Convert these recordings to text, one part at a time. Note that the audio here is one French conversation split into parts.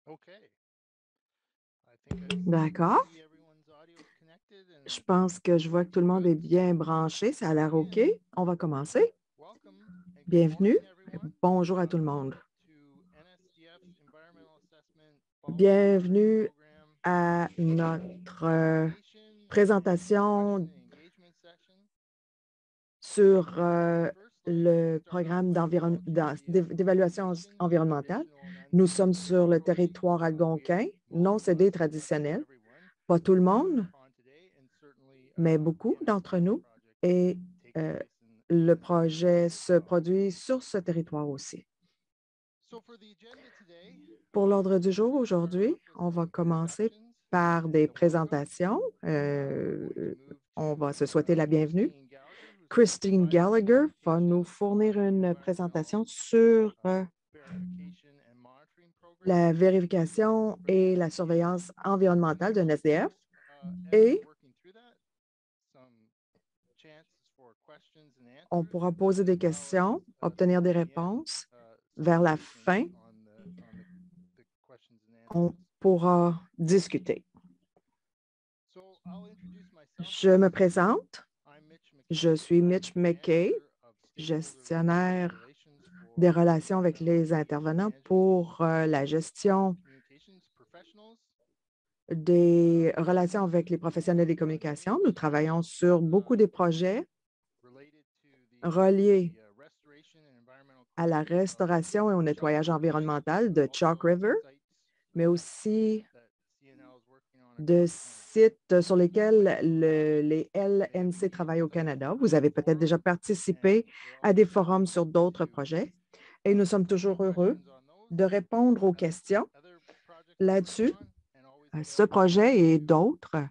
Okay. I think I D'accord. see everyone's audio is connected Je and pense que je vois que tout le monde good. est bien branché. Ça a l'air OK. On va commencer. Welcome and good Bienvenue. morning, everyone, Bonjour à tout le monde. to NSDF's Environmental Assessment Fall Bienvenue Program à notre Presentation présentation Question and Engagement Session. sur First, let me le start off programme by acknowledging d'évaluation the environnementale. traditional and Nous sommes sur le unceded territoire territories we are algonquin, non most cédé blessed to have traditionnel. everyone Pas tout le gathered monde, upon today, and certainly mais the beaucoup d'entre NSDF nous. project Et taking place le in this area projet as se well. produit sur ce territoire aussi. So for the agenda today, Pour l'ordre du jour we're going to start aujourd'hui, off with on va some commencer introductions par des and a welcome. présentations. We're going to move On va to se souhaiter la bienvenue. Christine Gallagher, who's going to Christine provide a Gallagher va nous presentation fournir on the une environmental présentation sur verification and monitoring program. la vérification et la surveillance environnementale d'un SDF. As we're Et working through that, some chances for questions and on answers, pourra poser des as well as questions, obtenir some des at the end, réponses. some Vers la discussion fin, on the questions and on answers. pourra discuter. So I'll introduce myself Je me first. présente. I'm Mitch Je McKay. suis I'm Mitch the McKay, manager of stakeholder gestionnaire relations des for relations avec les environmental intervenants management pour la gestion communications professionals. des relations avec les professionnels des communications. Nous travaillons sur beaucoup de projets Related to reliés the restoration and environmental à la cleanup restauration et au of Chalk nettoyage River, environnemental but de Chalk also River, sites mais aussi that CNL is working on de across Canada. sites sur lesquels les May have LNC seen travaillent au some Canada. of Vous avez these peut-être forums, déjà and participé we're à des always forums happy sur d'autres to projets et nous sommes answer toujours heureux questions on those de répondre aux and questions other projects we're working là-dessus, on, and always ce available projet et to d'autres, engage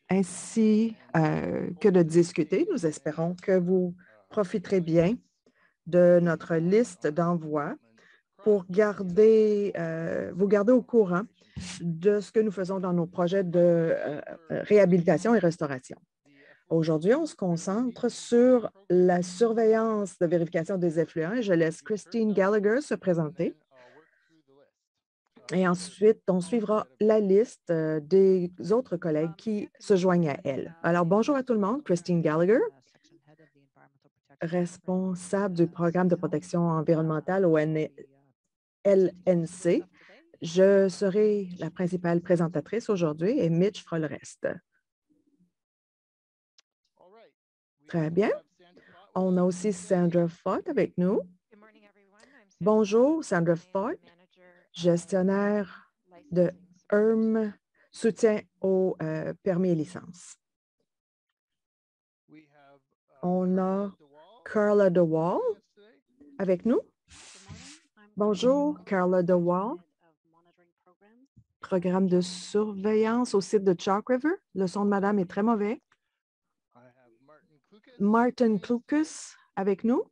ainsi and que de hopefully discuter. Nous take espérons que vous profiterez mailing bien lists de to be notre informed liste on d'envoi development across pour the CNL vous garder au courant restoration program. de ce que nous faisons dans nos projets de Today we're focusing réhabilitation et on restauration. the effluent Aujourd'hui, on se concentre verification and monitoring sur program. la surveillance de vérification des effluents et je laisse Be Christine first up, Gallagher se and then présenter. I'll work through the list Et of other ensuite, on colleagues suivra that have la joined us. liste des autres collègues qui se joignent à elle. Alors, bonjour à tout le monde. Christine Gallagher, responsable du programme de protection environnementale au LNC. Je serai la principale présentatrice aujourd'hui et Mitch fera le reste. All right. We Très also bien. have Sandra Fott with On a us aussi today. Sandra Fott avec nous. Good morning, everyone. I'm Sandra Bonjour, Fott, Sandra and I am Fott, the manager gestionnaire of de licensing support. soutien aux permis et licences. We have On Carla a DeWall Carla DeWall joining us today. avec nous. Good morning. I'm Bonjour, Carla DeWall, Head of Monitoring Programs. programme de surveillance au site de Chalk River. Le son de madame est très mauvais. I have Martin Klukas Martin joining us today. Klukas avec nous.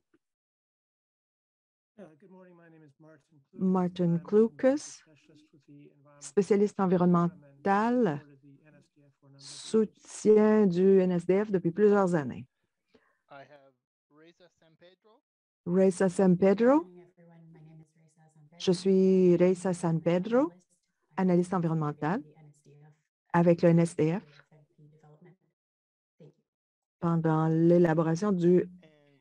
Good morning. My name is Martin Klukas. Martin I'm an Klukas, environmental specialist with the Environmental spécialiste Protection Program and environnemental, supported the NSDF for a number of years. soutien du NSDF depuis plusieurs années. I have Reza San Pedro. Reisa San Pedro. Good morning, everyone. My name is Reisa San Pedro. Je suis Reisa San Pedro, analyste environnemental avec le NSDF pendant l'élaboration du And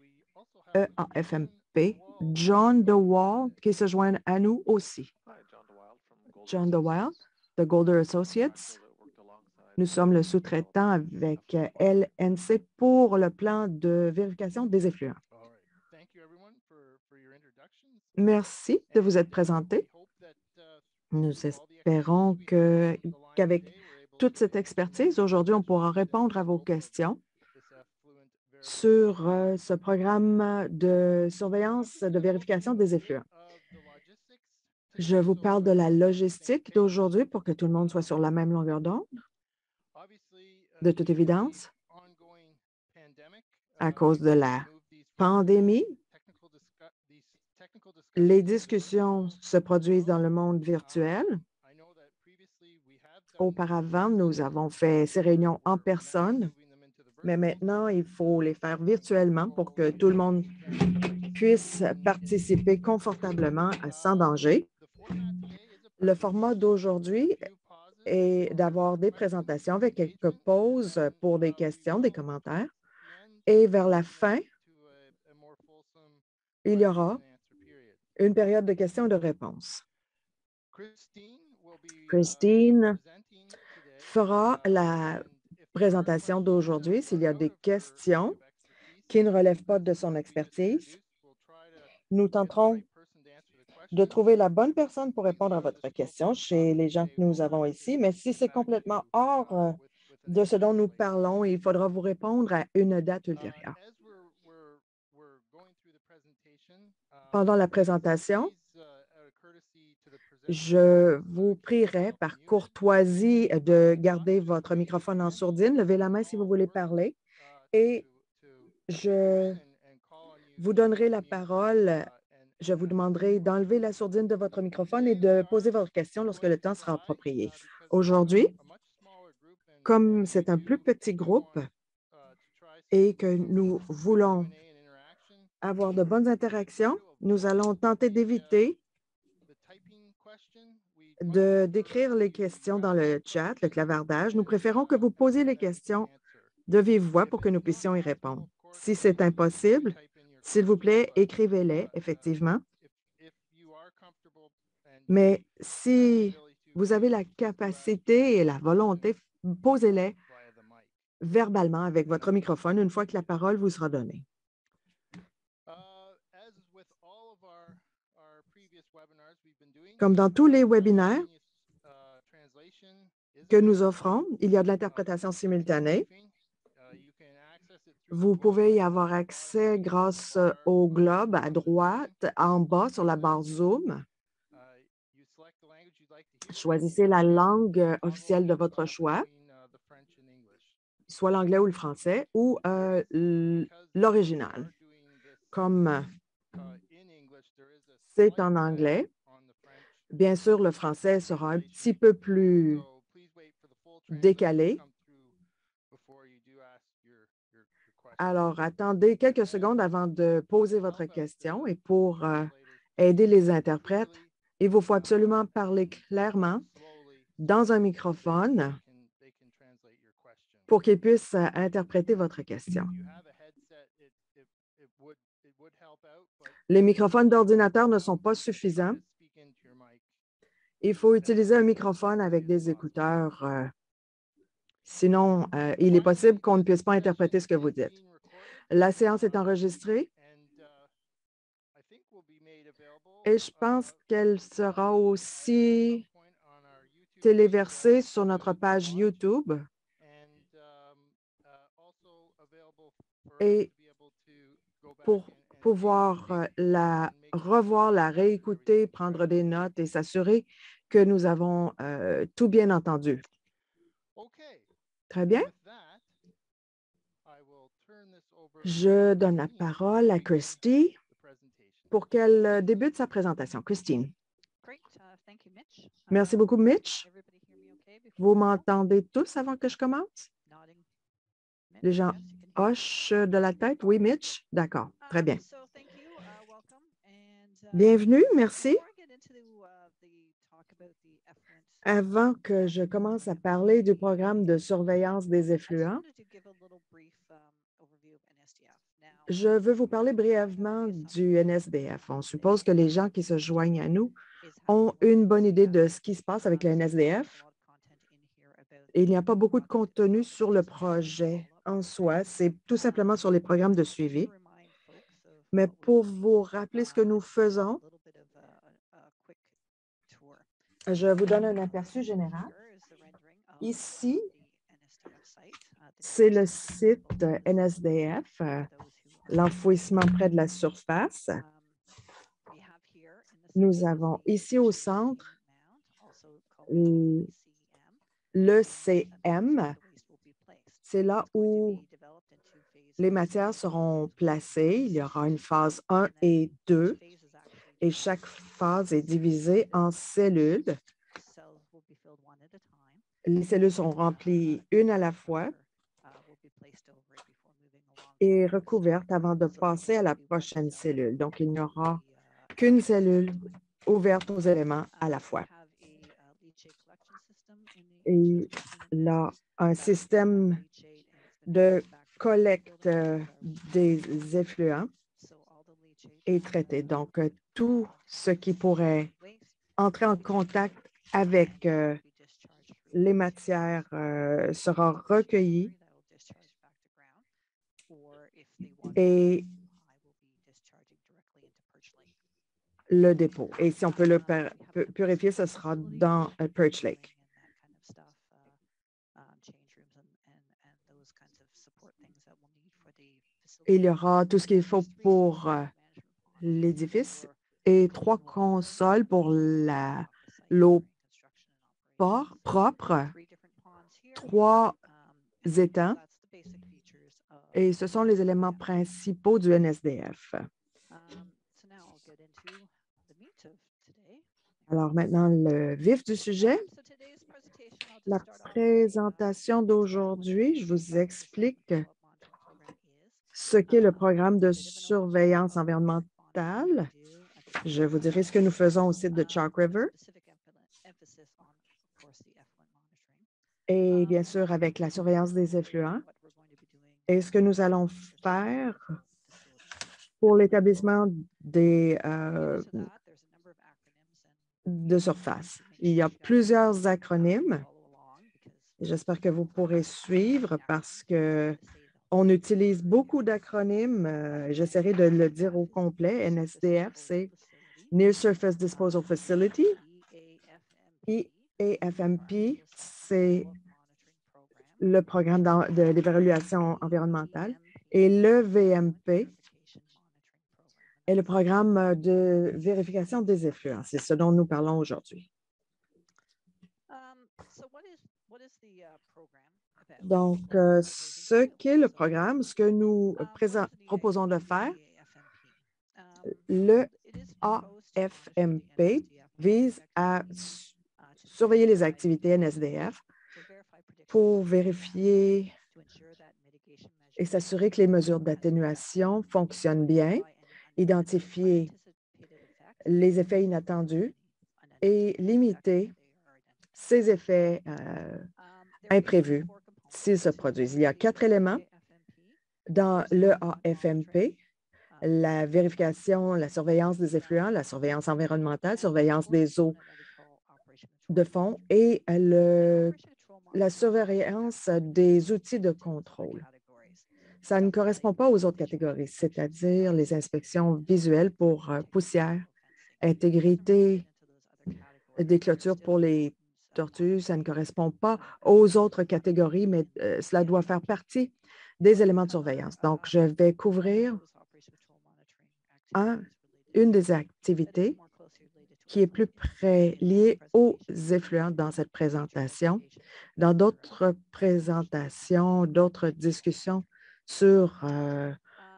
we also have EAFMP. John DeWall qui se joint à nous aussi. John DeWall de Golder Associates. Nous sommes le sous-traitant avec LNC pour le plan de vérification des effluents. All right. Thank you, everyone, for your introductions. Merci de vous être And présenté. we hope that, Nous through all the espérons expertise we have on the line qu'avec today, we're able toute to cette answer expertise, some aujourd'hui, on pourra questions and répondre à vos scope of questions this effluent verification sur ce programme de surveillance de vérification des effluents. of the logistics Je today, vous so parle de la everyone's on the same logistique page. d'aujourd'hui pour que tout le monde soit sur la même longueur d'onde. Obviously, De due toute to the évidence, ongoing pandemic, à cause de we've la moved these pandémie, these technical les discussions into discussions virtual se produisent dans world. le monde virtuel. I know that previously we have done Auparavant, these in nous person, avons fait ces réunions en we're now personne, moving them into the mais virtual maintenant, il faut les faire and virtuellement pour que tout le monde puisse participer confortablement sans danger. the format today is a Le format d'aujourd'hui est d'avoir des présentations avec quelques pauses pour des questions, des commentaires. Et vers la fin, il y aura une période de questions et de réponses. Christine fera la présentation d'aujourd'hui. S'il y a des questions qui ne relèvent pas de son expertise, nous tenterons de trouver la bonne personne pour répondre à votre question chez les gens que nous avons ici. Mais si c'est complètement hors de ce dont nous parlons, il faudra vous répondre à une date ultérieure. Pendant la présentation, je vous prierai par courtoisie de garder votre microphone en sourdine. Levez la main si vous voulez parler et je vous donnerai la parole. Je vous demanderai d'enlever la sourdine de votre microphone et de poser votre question lorsque le temps sera approprié. Aujourd'hui, comme c'est un plus petit groupe et que nous voulons avoir de bonnes interactions, nous allons tenter d'éviter de décrire les questions dans le chat, le clavardage. Nous préférons que vous posiez les questions de vive voix pour que nous puissions y répondre. Si c'est impossible, s'il vous plaît, écrivez-les, effectivement. Mais si vous avez la capacité et la volonté, posez-les verbalement avec votre microphone une fois que la parole vous sera donnée. Comme dans tous les webinaires que nous offrons, il y a de l'interprétation simultanée. Vous pouvez y avoir accès grâce au globe à droite, en bas sur la barre Zoom. Choisissez la langue officielle de votre choix, soit l'anglais ou le français, ou l'original. Comme c'est en anglais, bien sûr, le français sera un petit peu plus décalé. Alors, attendez quelques secondes avant de poser votre question et pour aider les interprètes, il vous faut absolument parler clairement dans un microphone pour qu'ils puissent interpréter votre question. Les microphones d'ordinateur ne sont pas suffisants. Il faut utiliser un microphone avec des écouteurs. Sinon, il est possible qu'on ne puisse pas interpréter ce que vous dites. La séance est enregistrée et je pense qu'elle sera aussi téléversée sur notre page YouTube et pour pouvoir la revoir, la réécouter, prendre des notes et s'assurer que nous avons tout bien entendu. Très bien. Je donne la parole à Christy pour qu'elle débute sa présentation. Christine. Merci beaucoup, Mitch. Vous m'entendez tous avant que je commence? Les gens hochent de la tête. Oui, Mitch? D'accord. Très bien. Bienvenue, merci. Avant que je commence à parler du programme de surveillance des effluents, je veux vous parler brièvement du NSDF. On suppose que les gens qui se joignent à nous ont une bonne idée de ce qui se passe avec le NSDF. Il n'y a pas beaucoup de contenu sur le projet en soi. C'est tout simplement sur les programmes de suivi. Mais pour vous rappeler ce que nous faisons, je vous donne un aperçu général. Ici, c'est le site NSDF, l'enfouissement près de la surface. Nous avons ici au centre l'ECM. C'est là où les matières seront placées. Il y aura une phase 1 et 2 et chaque phase est divisée en cellules. Les cellules seront remplies une à la fois et recouvertes avant de passer à la prochaine cellule. Donc, il n'y aura qu'une cellule ouverte aux éléments à la fois. Et là, un système de collecte des effluents est traité. Donc, tout ce qui pourrait entrer en contact avec les matières sera recueilli et le dépôt. Et si on peut le purifier, ce sera dans Perch Lake. Il y aura tout ce qu'il faut pour l'édifice et 3 consoles pour l'eau propre, 3 étangs, et ce sont les éléments principaux du NSDF. Alors maintenant, le vif du sujet. La présentation d'aujourd'hui, je vous explique ce qu'est le programme de surveillance environnementale. Je vous dirai ce que nous faisons au site de Chalk River. Et bien sûr, avec la surveillance des effluents. Et ce que nous allons faire pour l'établissement des de surface. Il y a plusieurs acronymes. J'espère que vous pourrez suivre parce qu'on utilise beaucoup d'acronymes. J'essaierai de le dire au complet. NSDF, c'est Near Surface Disposal Facility. EAFMP, c'est le programme d'évaluation environnementale. Et le VMP est le programme de vérification des effluents. C'est ce dont nous parlons aujourd'hui. Donc, ce qu'est le programme, ce que nous proposons de faire, le AFMP vise à surveiller les activités NSDF pour vérifier et s'assurer que les mesures d'atténuation fonctionnent bien, identifier les effets inattendus et limiter ces effets imprévus s'ils se produisent. Il y a 4 éléments dans le AFMP: la vérification, la surveillance des effluents, la surveillance environnementale, surveillance des eaux de fond et la surveillance des outils de contrôle. Ça ne correspond pas aux autres catégories, c'est-à-dire les inspections visuelles pour poussière, intégrité des clôtures pour les tortues. Ça ne correspond pas aux autres catégories, mais cela doit faire partie des éléments de surveillance. Donc, je vais couvrir une des activités qui est plus près liée aux effluents dans cette présentation. Dans d'autres présentations, d'autres discussions sur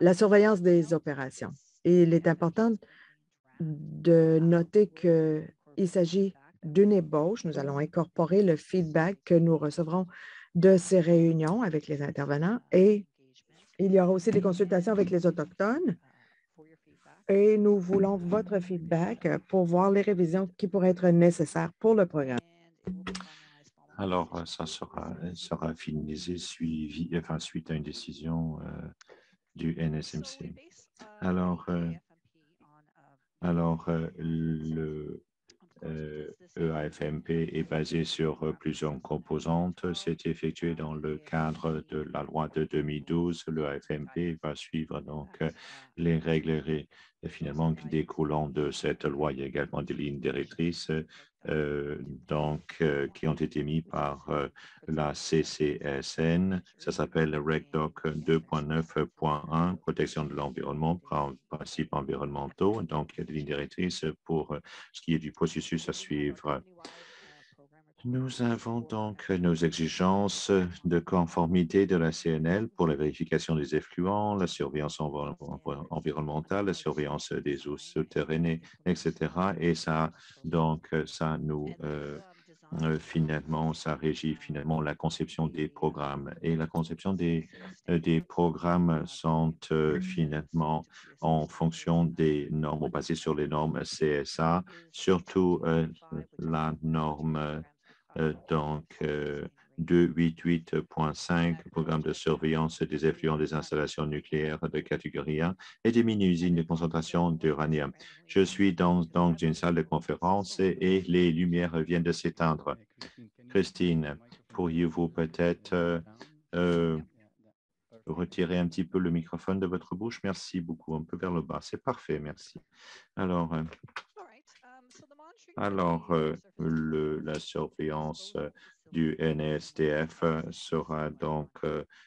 la surveillance des opérations. Et il est important de noter qu'il s'agit d'une ébauche. Nous allons incorporer le feedback que nous recevrons de ces réunions avec les intervenants et il y aura aussi des consultations avec les Autochtones. Et nous voulons votre feedback pour voir les révisions qui pourraient être nécessaires pour le programme. Alors, ça sera finalisé suite à une décision du NSMC. Alors, le EAFMP est basé sur plusieurs composantes. C'est effectué dans le cadre de la loi de 2012. Le EAFMP va suivre donc les règles finalement découlant de cette loi. Il y a également des lignes directrices qui ont été mises par la CCSN. Ça s'appelle RegDoc 2.9.1, protection de l'environnement, principes environnementaux. Donc, il y a des lignes directrices pour ce qui est du processus à suivre. Nous avons donc nos exigences de conformité de la CNL pour la vérification des effluents, la surveillance environnementale, la surveillance des eaux souterraines, etc. Et ça, donc, ça nous finalement, ça régit finalement la conception des programmes. Et la conception des programmes sont finalement en fonction des normes, basées sur les normes CSA, surtout la norme Donc, 288.5, programme de surveillance des effluents des installations nucléaires de catégorie 1 et des mini-usines de concentration d'uranium. Je suis dans une salle de conférence et les lumières viennent de s'éteindre. Christine, pourriez-vous peut-être retirer un petit peu le microphone de votre bouche? Merci beaucoup. Un peu vers le bas. C'est parfait. Merci. Alors, la surveillance du NSTF sera donc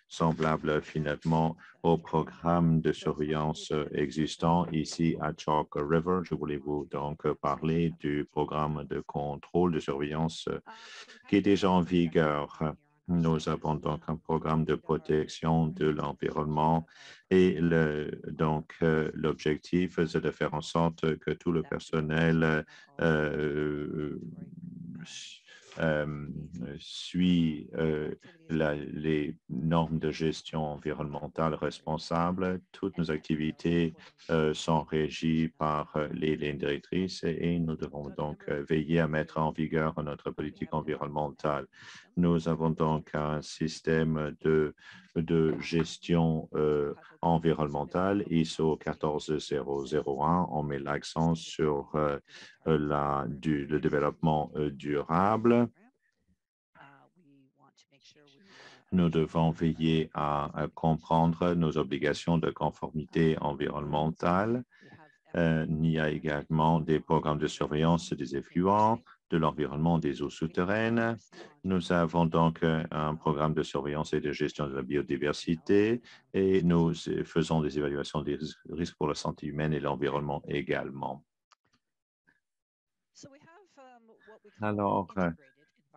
semblable finalement au programme de surveillance existant ici à Chalk River. Je voulais vous donc parler du programme de contrôle de surveillance qui est déjà en vigueur. Nous avons donc un programme de protection de l'environnement et l'objectif, c'est de faire en sorte que tout le personnel suit les normes de gestion environnementale responsables. Toutes nos activités sont régies par les lignes directrices et nous devons donc veiller à mettre en vigueur notre politique environnementale. Nous avons donc un système de gestion environnementale ISO 14001. On met l'accent sur le développement durable. Nous devons veiller à comprendre nos obligations de conformité environnementale. Il y a également des programmes de surveillance des effluents, de l'environnement des eaux souterraines. Nous avons donc un programme de surveillance et de gestion de la biodiversité et nous faisons des évaluations des risques pour la santé humaine et l'environnement également. Alors,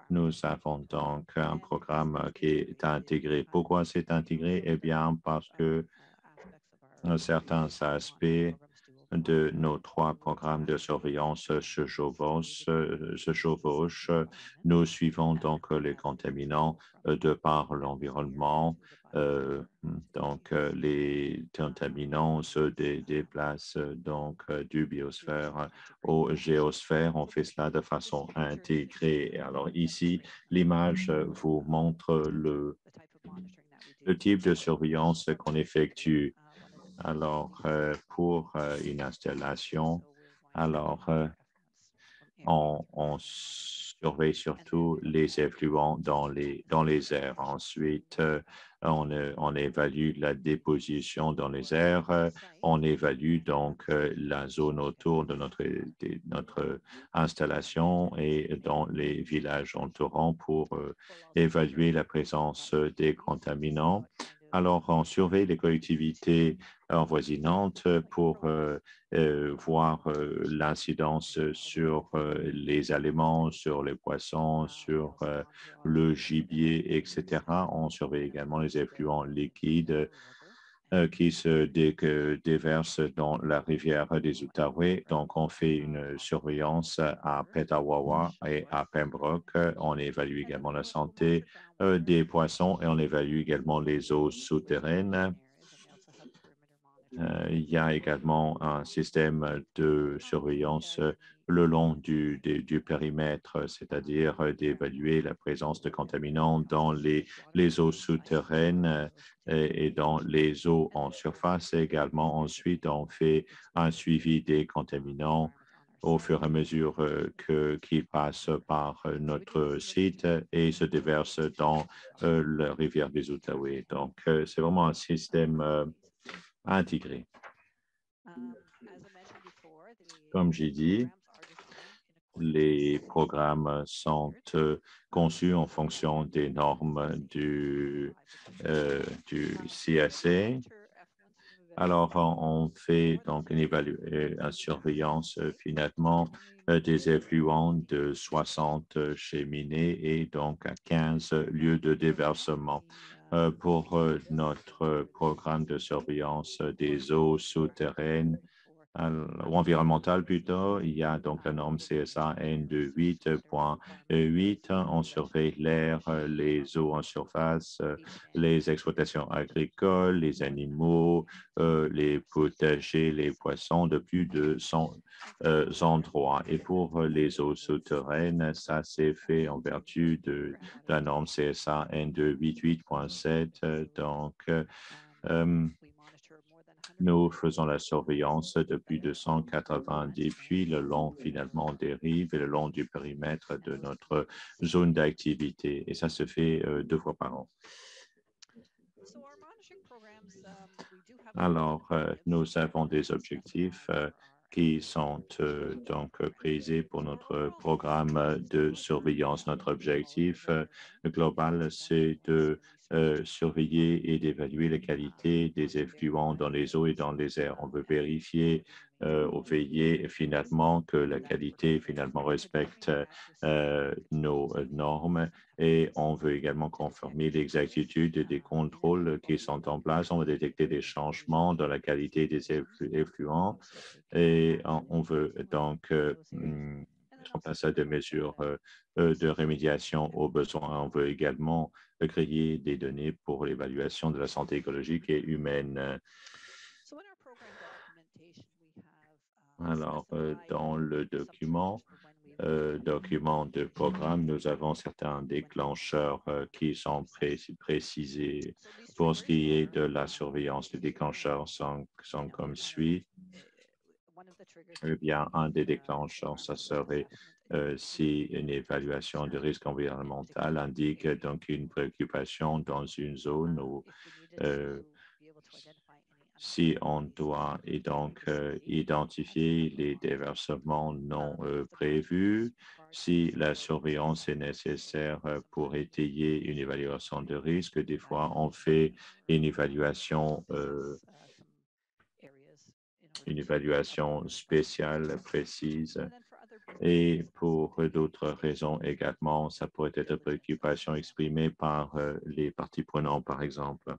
nous avons donc un programme qui est intégré. Pourquoi c'est intégré? Eh bien, parce que certains aspects de nos 3 programmes de surveillance se chevauchent. Nous suivons donc les contaminants de par l'environnement. Les contaminants se déplacent donc du biosphère au géosphère. On fait cela de façon intégrée. Alors ici, l'image vous montre le type de surveillance qu'on effectue. Alors, pour une installation, on surveille surtout les effluents dans les airs. Ensuite, on évalue la déposition dans les airs. On évalue donc la zone autour de notre installation et dans les villages entourants pour évaluer la présence des contaminants. Alors, on surveille les collectivités avoisinantes pour voir l'incidence sur les aliments, sur les poissons, sur le gibier, etc. On surveille également les effluents liquides qui se déversent dans la rivière des Outaouais. Donc, on fait une surveillance à Petawawa et à Pembroke. On évalue également la santé des poissons et on évalue également les eaux souterraines. Il y a également un système de surveillance le long du périmètre, c'est-à-dire d'évaluer la présence de contaminants dans les eaux souterraines et dans les eaux en surface également. Ensuite, on fait un suivi des contaminants au fur et à mesure qu'ils passent par notre site et se déversent dans la rivière des Outaouais. Donc, c'est vraiment un système intégré. Comme j'ai dit, les programmes sont conçus en fonction des normes du CSA. Alors, on fait donc une surveillance finalement des effluents de 60 cheminées et donc à 15 lieux de déversement. Pour notre programme de surveillance des eaux souterraines, ou environnementale plutôt, il y a donc la norme CSA N de 8.8. On surveille l'air, les eaux en surface, les exploitations agricoles, les animaux, les potagers, les poissons de plus de 100 endroits. Et pour les eaux souterraines, ça s'est fait en vertu de la norme CSA N de 88.7. Donc, nous faisons la surveillance de plus de 190 puits le long finalement des rives et le long du périmètre de notre zone d'activité. Et ça se fait 2 fois par an. Alors, nous avons des objectifs qui sont donc prisés pour notre programme de surveillance. Notre objectif global, c'est de surveiller et d'évaluer la qualité des effluents dans les eaux et dans les airs. On veut vérifier ou veiller finalement que la qualité finalement respecte nos normes et on veut également confirmer l'exactitude des contrôles qui sont en place. On va détecter des changements dans la qualité des effluents et on veut donc mettre en place des mesures de rémédiation aux besoins. On veut également créer des données pour l'évaluation de la santé écologique et humaine. Alors, dans le document de programme, nous avons certains déclencheurs qui sont précisés pour ce qui est de la surveillance. Les déclencheurs sont comme suit. Eh bien, un des déclencheurs, ça serait si une évaluation de risque environnemental indique donc une préoccupation dans une zone où si on doit et donc identifier les déversements non prévus, si la surveillance est nécessaire pour étayer une évaluation de risque, des fois on fait une évaluation spéciale, précise. Et pour d'autres raisons également, ça pourrait être préoccupation exprimée par les parties prenantes, par exemple.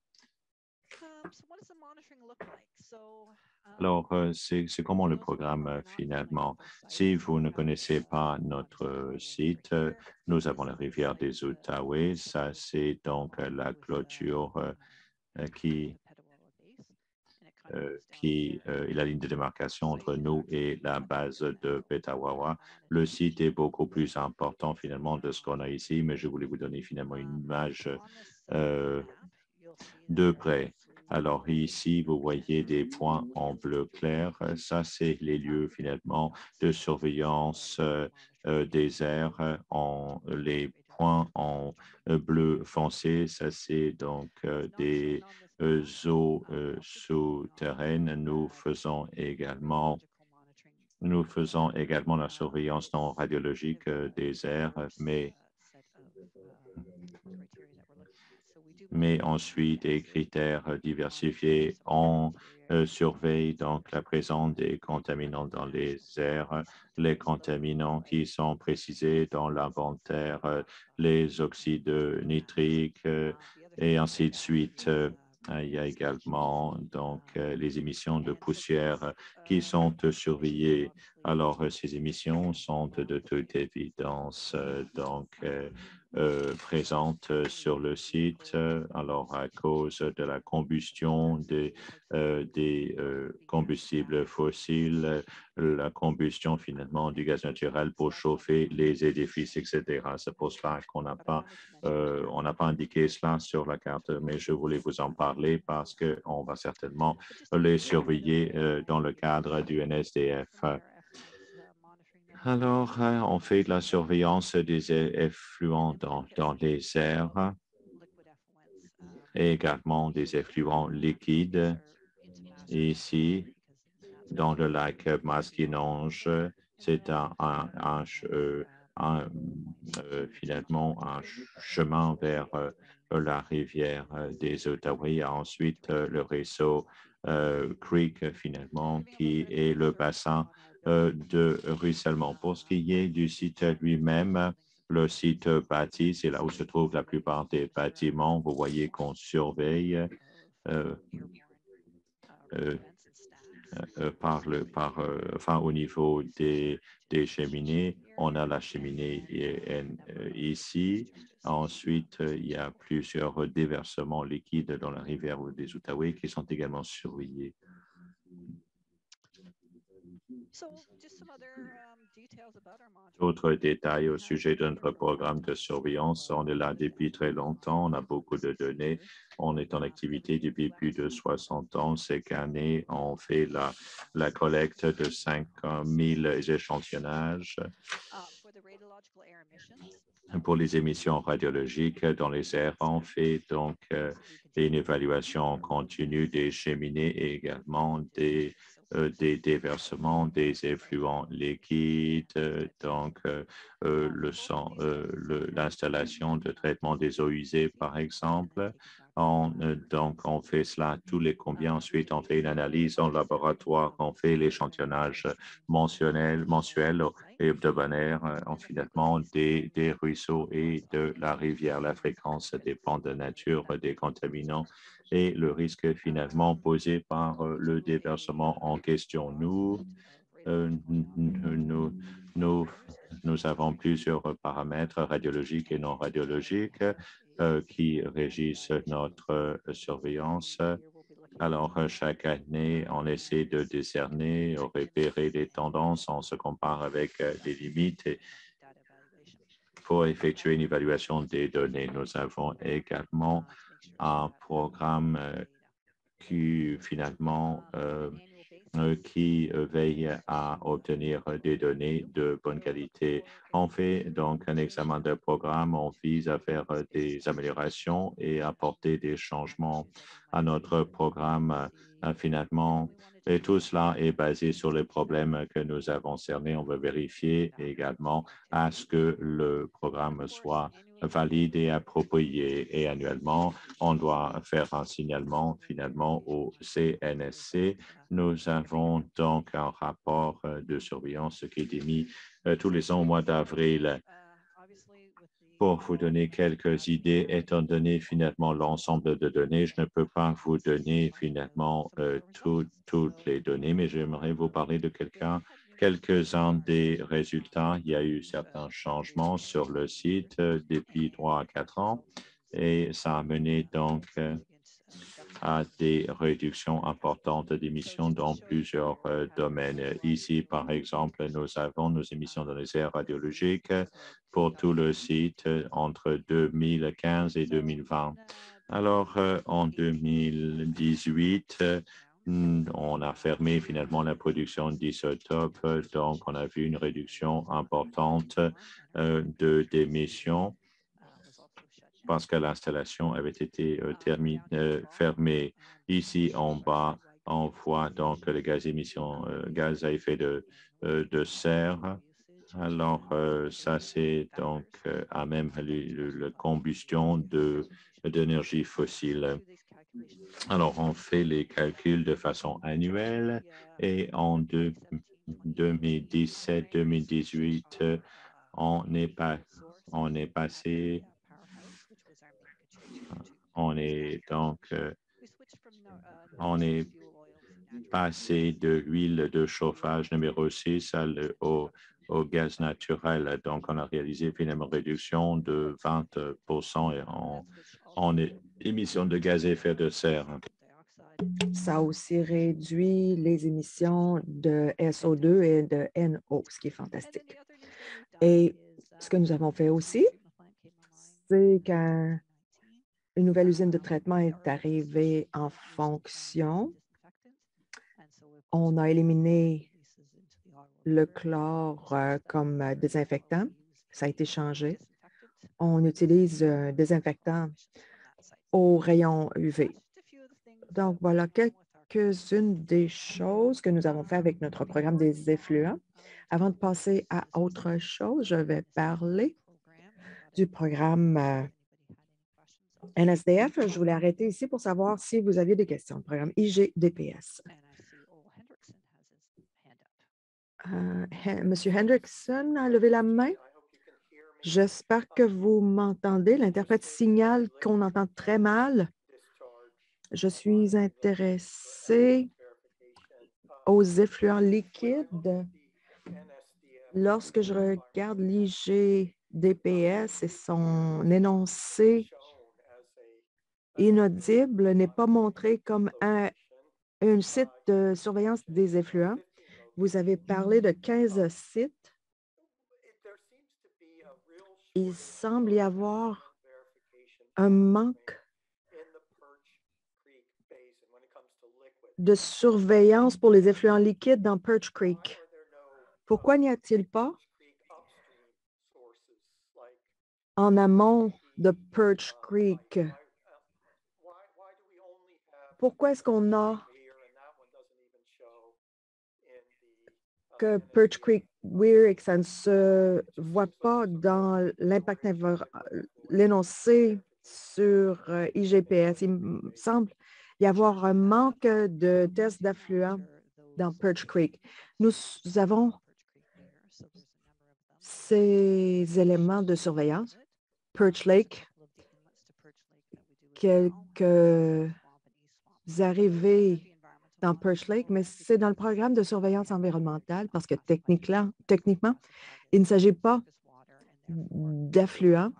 Alors, c'est comment le programme finalement? Si vous ne connaissez pas notre site, nous avons la rivière des Outaouais. Ça, c'est donc la clôture qui est la ligne de démarcation entre nous et la base de Petawawa. Le site est beaucoup plus important finalement de ce qu'on a ici, mais je voulais vous donner finalement une image de près. Alors ici, vous voyez des points en bleu clair. Ça, c'est les lieux finalement de surveillance des airs. Les points en bleu foncé, ça, c'est donc des eaux souterraines. Nous faisons également la surveillance non radiologique des airs, mais ensuite des critères diversifiés. On surveille donc la présence des contaminants dans les airs, les contaminants qui sont précisés dans l'inventaire, les oxydes nitriques et ainsi de suite. Il y a également donc les émissions de poussière qui sont surveillées. Alors, ces émissions sont de toute évidence présentes sur le site. Alors, à cause de la combustion des combustibles fossiles, la combustion finalement du gaz naturel pour chauffer les édifices, etc. C'est pour cela qu'on n'a pas indiqué cela sur la carte, mais je voulais vous en parler parce qu'on va certainement les surveiller dans le cadre du NSDF. Alors, on fait de la surveillance des effluents dans les airs et également des effluents liquides. Ici, dans le lac Maskinonge, c'est finalement un chemin vers la rivière des Outaouais. Il y a ensuite le réseau Creek, finalement, qui est le bassin de ruissellement. Pour ce qui est du site lui-même, le site bâti, c'est là où se trouvent la plupart des bâtiments. Vous voyez qu'on surveille enfin, au niveau des cheminées, on a la cheminée ici. Ensuite, il y a plusieurs déversements liquides dans la rivière des Outaouais qui sont également surveillés. D'autres détails au sujet de notre programme de surveillance. On est là depuis très longtemps. On a beaucoup de données. On est en activité depuis plus de 60 ans. Cette année, on fait la collecte de 5 000 échantillonnages pour les émissions radiologiques dans les airs. On fait donc une évaluation continue des cheminées et également des déversements des effluents liquides, donc le sang, l'installation de traitement des eaux usées, par exemple. Donc, on fait cela tous les combien. Ensuite, on fait une analyse en laboratoire. On fait l'échantillonnage mensuel et hebdomadaire, finalement, des ruisseaux et de la rivière. La fréquence dépend de la nature des contaminants et le risque finalement posé par le déversement en question. Nous avons plusieurs paramètres radiologiques et non radiologiques qui régissent notre surveillance. Alors, chaque année, on essaie de décerner, repérer des tendances, on se compare avec les limites pour effectuer une évaluation des données. Nous avons également un programme qui finalement qui veille à obtenir des données de bonne qualité. On fait donc un examen de programme, on vise à faire des améliorations et apporter des changements à notre programme finalement. Et tout cela est basé sur les problèmes que nous avons cernés. On veut vérifier également à ce que le programme soit valide et approprié. Et annuellement, on doit faire un signalement finalement au CNSC. Nous avons donc un rapport de surveillance qui est émis tous les ans au mois d'avril. Pour vous donner quelques idées, étant donné finalement l'ensemble de données, je ne peux pas vous donner finalement toutes les données, mais j'aimerais vous parler de quelques-uns des résultats. Il y a eu certains changements sur le site depuis 3 à 4 ans et ça a mené donc à des réductions importantes d'émissions dans plusieurs domaines. Ici, par exemple, nous avons nos émissions dans les airs radiologiques pour tout le site entre 2015 et 2020. Alors, en 2018, on a fermé finalement la production d'isotopes, donc on a vu une réduction importante d'émissions parce que l'installation avait été fermée. Ici, en bas, on voit donc les gaz à effet de serre. Alors, ça, c'est donc à même la combustion d'énergie fossile. Alors, on fait les calculs de façon annuelle et en 2017-2018, on est passé. On est donc passé de l'huile de chauffage numéro 6 au gaz naturel. Donc, on a réalisé finalement une réduction de 20% en émissions de gaz à effet de serre. Ça a aussi réduit les émissions de SO2 et de NO, ce qui est fantastique. Et ce que nous avons fait aussi, c'est qu'une nouvelle usine de traitement est arrivée en fonction. On a éliminé le chlore comme désinfectant. Ça a été changé. On utilise un désinfectant au rayon UV. Donc, voilà quelques-unes des choses que nous avons fait avec notre programme des effluents. Avant de passer à autre chose, je vais parler du programme NSDF. Je voulais arrêter ici pour savoir si vous aviez des questions. Le programme IGDPS. Monsieur Hendrickson a levé la main. J'espère que vous m'entendez. L'interprète signale qu'on entend très mal. Je suis intéressé aux effluents liquides, lorsque je regarde l'IGDPS et son énoncé inaudible n'est pas montré comme un site de surveillance des effluents. Vous avez parlé de 15 sites. Il semble y avoir un manque de surveillance pour les effluents liquides dans Perch Creek. Pourquoi n'y a-t-il pas en amont de Perch Creek? Pourquoi est-ce qu'on a que Perch Creek Weir et que ça ne se voit pas dans l'impact l'énoncé sur IGPS? Il me semble y avoir un manque de tests d'affluents dans Perch Creek. Nous avons ces éléments de surveillance. Perch Lake, quelques arrivées dans Perch Lake, mais c'est dans le programme de surveillance environnementale parce que techniquement, il ne s'agit pas d'affluents,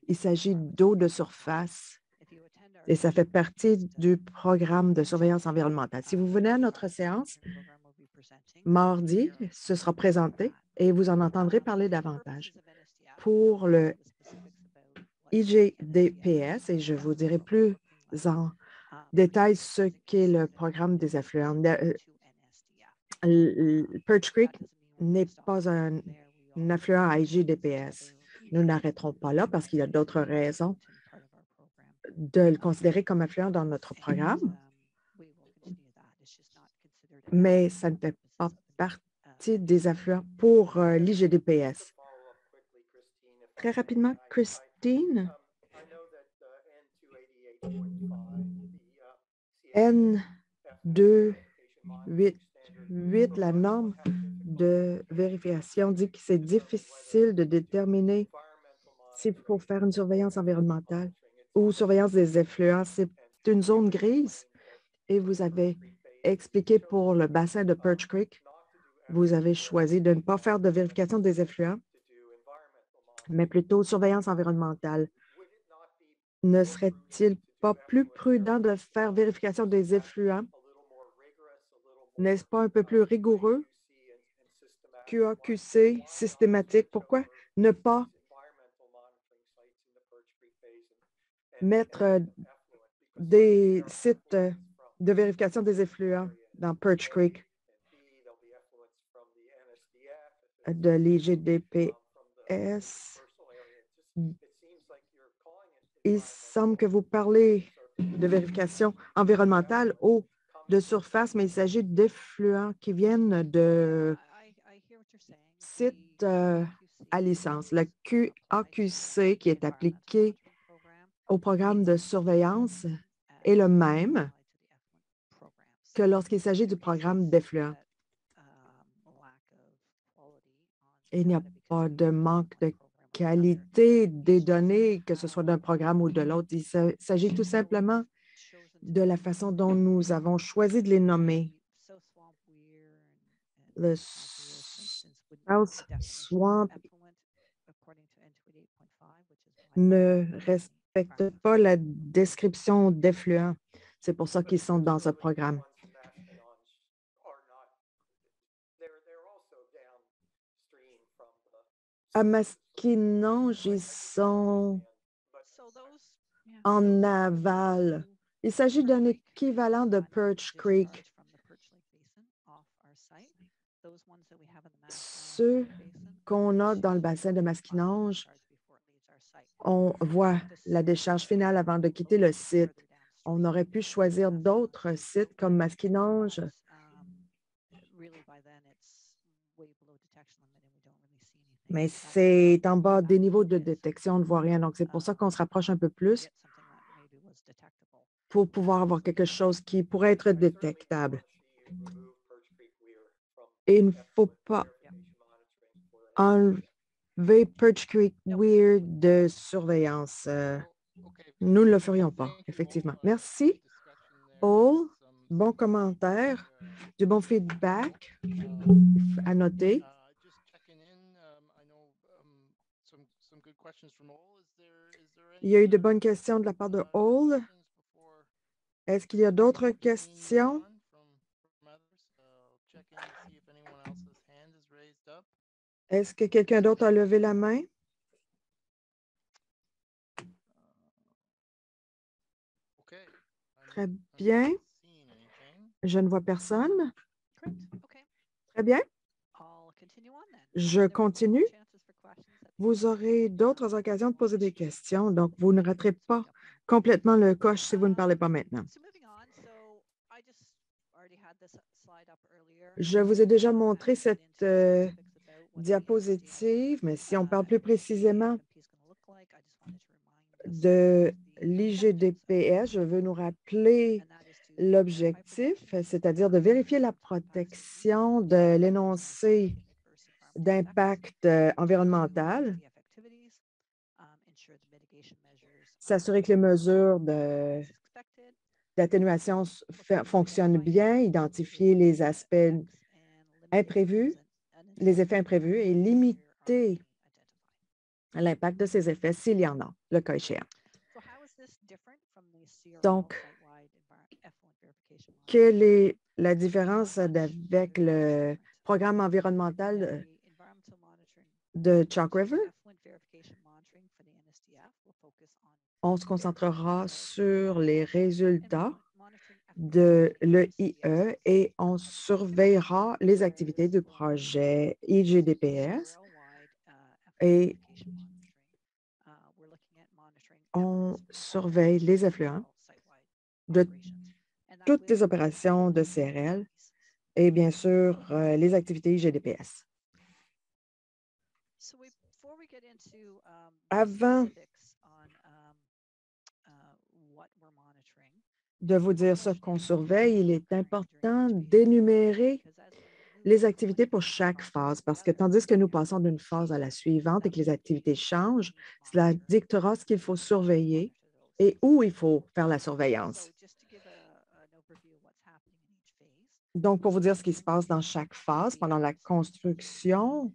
il s'agit d'eau de surface et ça fait partie du programme de surveillance environnementale. Si vous venez à notre séance, mardi, ce sera présenté et vous en entendrez parler davantage. Pour le IGDPS, et je vous dirai plus en détail ce qu'est le programme des affluents. Perch Creek n'est pas un affluent à IGDPS. Nous n'arrêterons pas là parce qu'il y a d'autres raisons de le considérer comme affluent dans notre programme, mais ça ne fait pas partie des affluents pour l'IGDPS. Très rapidement, Christine. N288, la norme de vérification dit que c'est difficile de déterminer s'il faut faire une surveillance environnementale ou surveillance des effluents. C'est une zone grise et vous avez expliqué pour le bassin de Perch Creek, vous avez choisi de ne pas faire de vérification des effluents, mais plutôt surveillance environnementale. Ne serait-il pas plus prudent de faire vérification des effluents? N'est-ce pas un peu plus rigoureux? QAQC systématique. Pourquoi ne pas mettre des sites de vérification des effluents dans Perch Creek de l'IGDPS? Il semble que vous parlez de vérification environnementale ou de surface, mais il s'agit d'effluents qui viennent de sites à licence. Le QAQC qui est appliqué au programme de surveillance est le même que lorsqu'il s'agit du programme d'effluents. Il n'y a pas de manque de qualité des données, que ce soit d'un programme ou de l'autre. Il s'agit tout simplement de la façon dont nous avons choisi de les nommer. Le South Swamp ne respecte pas la description d'effluents. C'est pour ça qu'ils sont dans ce programme. À Maskinonge, ils sont en aval. Il s'agit d'un équivalent de Perch Creek. Ceux qu'on a dans le bassin de Maskinonge, on voit la décharge finale avant de quitter le site. On aurait pu choisir d'autres sites comme Maskinonge. Mais c'est en bas des niveaux de détection, on ne voit rien. Donc, c'est pour ça qu'on se rapproche un peu plus pour pouvoir avoir quelque chose qui pourrait être détectable. Et il ne faut pas enlever Perch Creek Weir de surveillance. Nous ne le ferions pas, effectivement. Merci. Paul, bons commentaires, du bon feedback à noter. Just checking in, I know some good questions from Ole. Il y a eu de bonnes questions de la part de Ole. Est-ce qu'il y a d'autres questions? Est-ce que quelqu'un d'autre a levé la main? Très bien. Je ne vois personne. Très bien. Je continue. Vous aurez d'autres occasions de poser des questions, donc vous ne raterez pas complètement le coche si vous ne parlez pas maintenant. Je vous ai déjà montré cette diapositive, mais si on parle plus précisément de l'IGDPS, je veux nous rappeler l'objectif, c'est-à-dire de vérifier la protection de l'énoncé d'impact environnemental, s'assurer que les mesures d'atténuation fonctionnent bien, identifier les aspects imprévus, les effets imprévus et limiter l'impact de ces effets s'il y en a, le cas échéant. Donc, quelle est la différence avec le programme environnemental de Chalk River? On se concentrera sur les résultats de l'EIE et on surveillera les activités du projet IGDPS et on surveille les effluents de toutes les opérations de CRL et bien sûr les activités IGDPS. Avant de vous dire ce qu'on surveille, il est important d'énumérer les activités pour chaque phase, parce que tandis que nous passons d'une phase à la suivante et que les activités changent, cela dictera ce qu'il faut surveiller et où il faut faire la surveillance. Donc, pour vous dire ce qui se passe dans chaque phase, pendant la construction,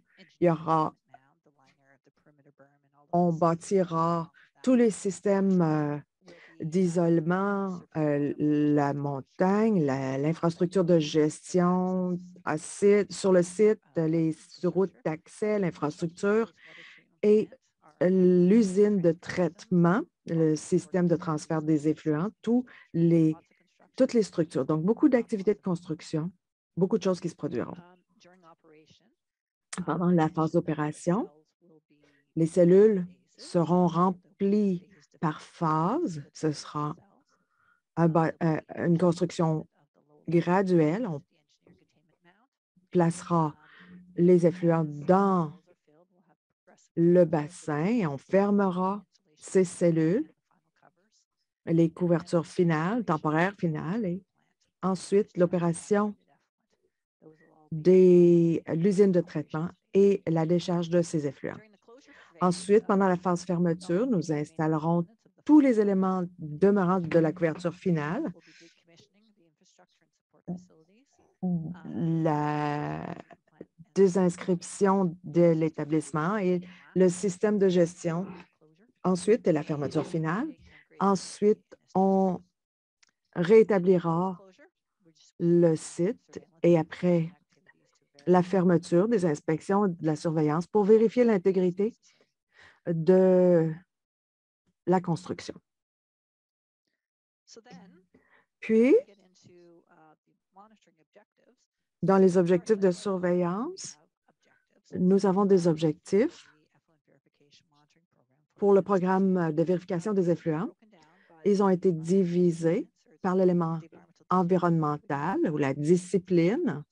on bâtira tous les systèmes d'isolement, la montagne, l'infrastructure de gestion sur le site, les routes d'accès, l'infrastructure et l'usine de traitement, le système de transfert des effluents, toutes les structures. Donc, beaucoup d'activités de construction, beaucoup de choses qui se produiront. Pendant la phase d'opération, les cellules seront remplies par phase. Ce sera une construction graduelle. On placera les effluents dans le bassin et on fermera ces cellules, les couvertures finales, temporaires finales, et ensuite l'opération de l'usine de traitement et la décharge de ces effluents. Ensuite, pendant la phase fermeture, nous installerons tous les éléments demeurants de la couverture finale, la désinscription de l'établissement et le système de gestion. Ensuite, la fermeture finale. Ensuite, on réétablira le site et après la fermeture des inspections de la surveillance pour vérifier l'intégrité de la construction. Puis, dans les objectifs de surveillance, nous avons des objectifs pour le programme de vérification des effluents. Ils ont été divisés par l'élément environnemental ou la discipline.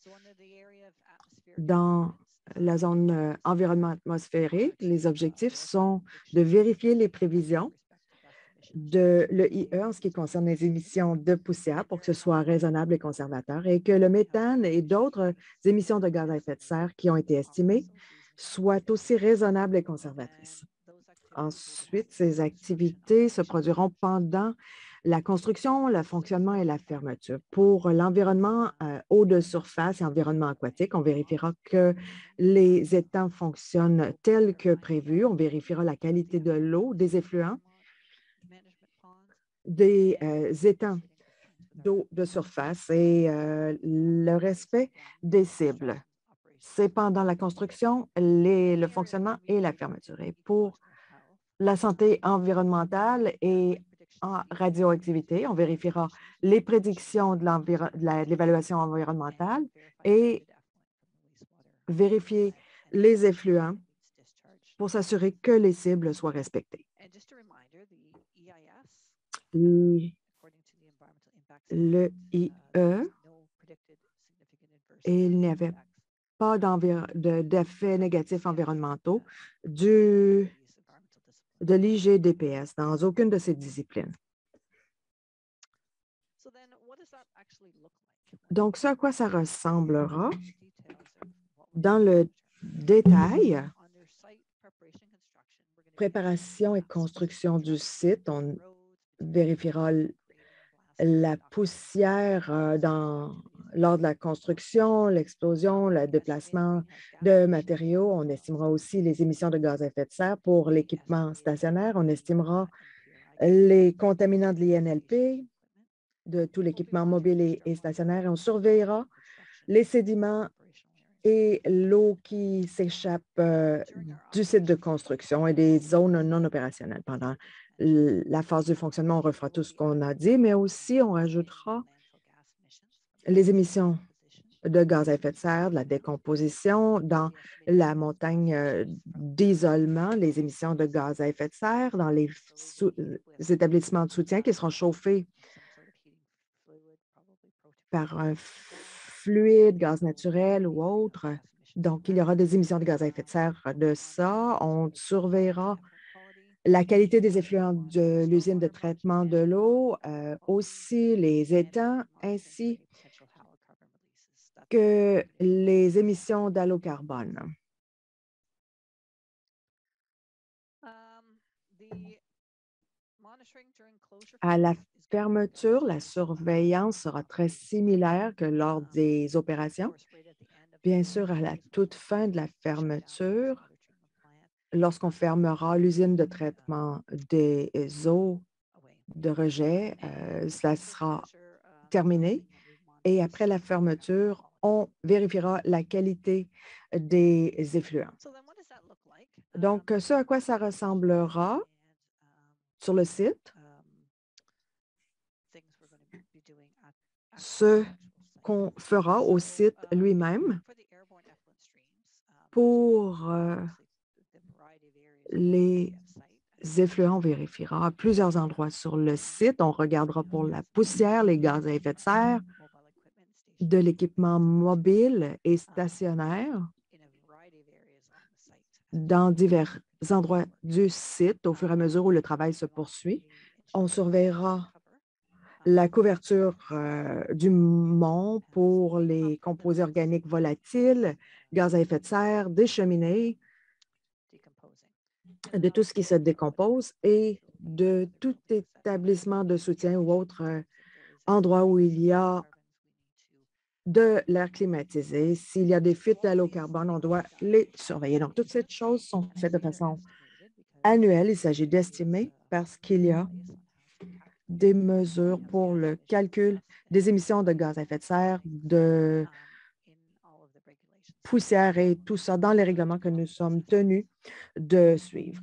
Dans la zone environnement atmosphérique, les objectifs sont de vérifier les prévisions de l'EIE en ce qui concerne les émissions de poussière pour que ce soit raisonnable et conservateur et que le méthane et d'autres émissions de gaz à effet de serre qui ont été estimées soient aussi raisonnables et conservatrices. Ensuite, ces activités se produiront pendant la construction, le fonctionnement et la fermeture. Pour l'environnement eau de surface et environnement aquatique, on vérifiera que les étangs fonctionnent tels que prévu. On vérifiera la qualité de l'eau, des effluents, des étangs d'eau de surface et le respect des cibles. C'est pendant la construction, le fonctionnement et la fermeture. Et pour la santé environnementale et en radioactivité, on vérifiera les prédictions de l'évaluation environnementale et vérifier les effluents pour s'assurer que les cibles soient respectées. Le IE, il n'y avait pas d'effets négatifs environnementaux de l'IGDPS dans aucune de ces disciplines. Donc, ce à quoi ça ressemblera dans le détail, préparation et construction du site, on vérifiera la poussière lors de la construction, l'explosion, le déplacement de matériaux. On estimera aussi les émissions de gaz à effet de serre pour l'équipement stationnaire. On estimera les contaminants de l'INLP, de tout l'équipement mobile et stationnaire. Et on surveillera les sédiments et l'eau qui s'échappe du site de construction et des zones non opérationnelles. Pendant la phase de fonctionnement, on refera tout ce qu'on a dit, mais aussi on rajoutera les émissions de gaz à effet de serre, de la décomposition dans la montagne d'isolement, les émissions de gaz à effet de serre dans les établissements de soutien qui seront chauffés par un fluide, gaz naturel ou autre. Donc, il y aura des émissions de gaz à effet de serre de ça. On surveillera la qualité des effluents de l'usine de traitement de l'eau, aussi les étangs, ainsi que les émissions d'allocarbone. À la fermeture, la surveillance sera très similaire que lors des opérations. Bien sûr, à la toute fin de la fermeture, lorsqu'on fermera l'usine de traitement des eaux de rejet, cela sera terminé. Et après la fermeture, on vérifiera la qualité des effluents. Donc, ce à quoi ça ressemblera sur le site, ce qu'on fera au site lui-même pour les effluents, on vérifiera à plusieurs endroits sur le site. On regardera pour la poussière, les gaz à effet de serre, de l'équipement mobile et stationnaire dans divers endroits du site au fur et à mesure où le travail se poursuit. On surveillera la couverture du mont pour les composés organiques volatiles, gaz à effet de serre, des cheminées, de tout ce qui se décompose et de tout établissement de soutien ou autre endroit où il y a de l'air climatisé. S'il y a des fuites d'allocarbone, on doit les surveiller. Donc, toutes ces choses sont faites de façon annuelle. Il s'agit d'estimer parce qu'il y a des mesures pour le calcul des émissions de gaz à effet de serre, de poussière et tout ça dans les règlements que nous sommes tenus de suivre.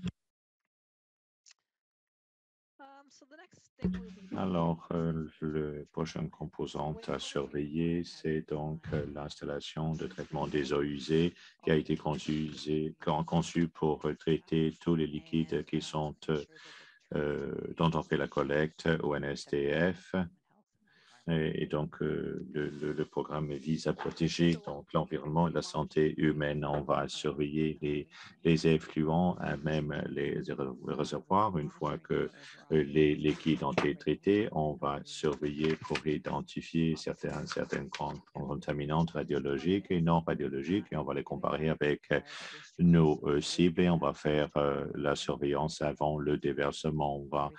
Alors, le prochaine composante à surveiller, c'est donc l'installation de traitement des eaux usées qui a été conçue pour traiter tous les liquides qui sont dont on fait la collecte au NSTF. Et donc, le programme vise à protéger donc l'environnement et la santé humaine. On va surveiller les effluents, même les réservoirs. Une fois que les liquides ont été traités, on va surveiller pour identifier certaines contaminantes radiologiques et non radiologiques et on va les comparer avec nos cibles et on va faire la surveillance avant le déversement. On va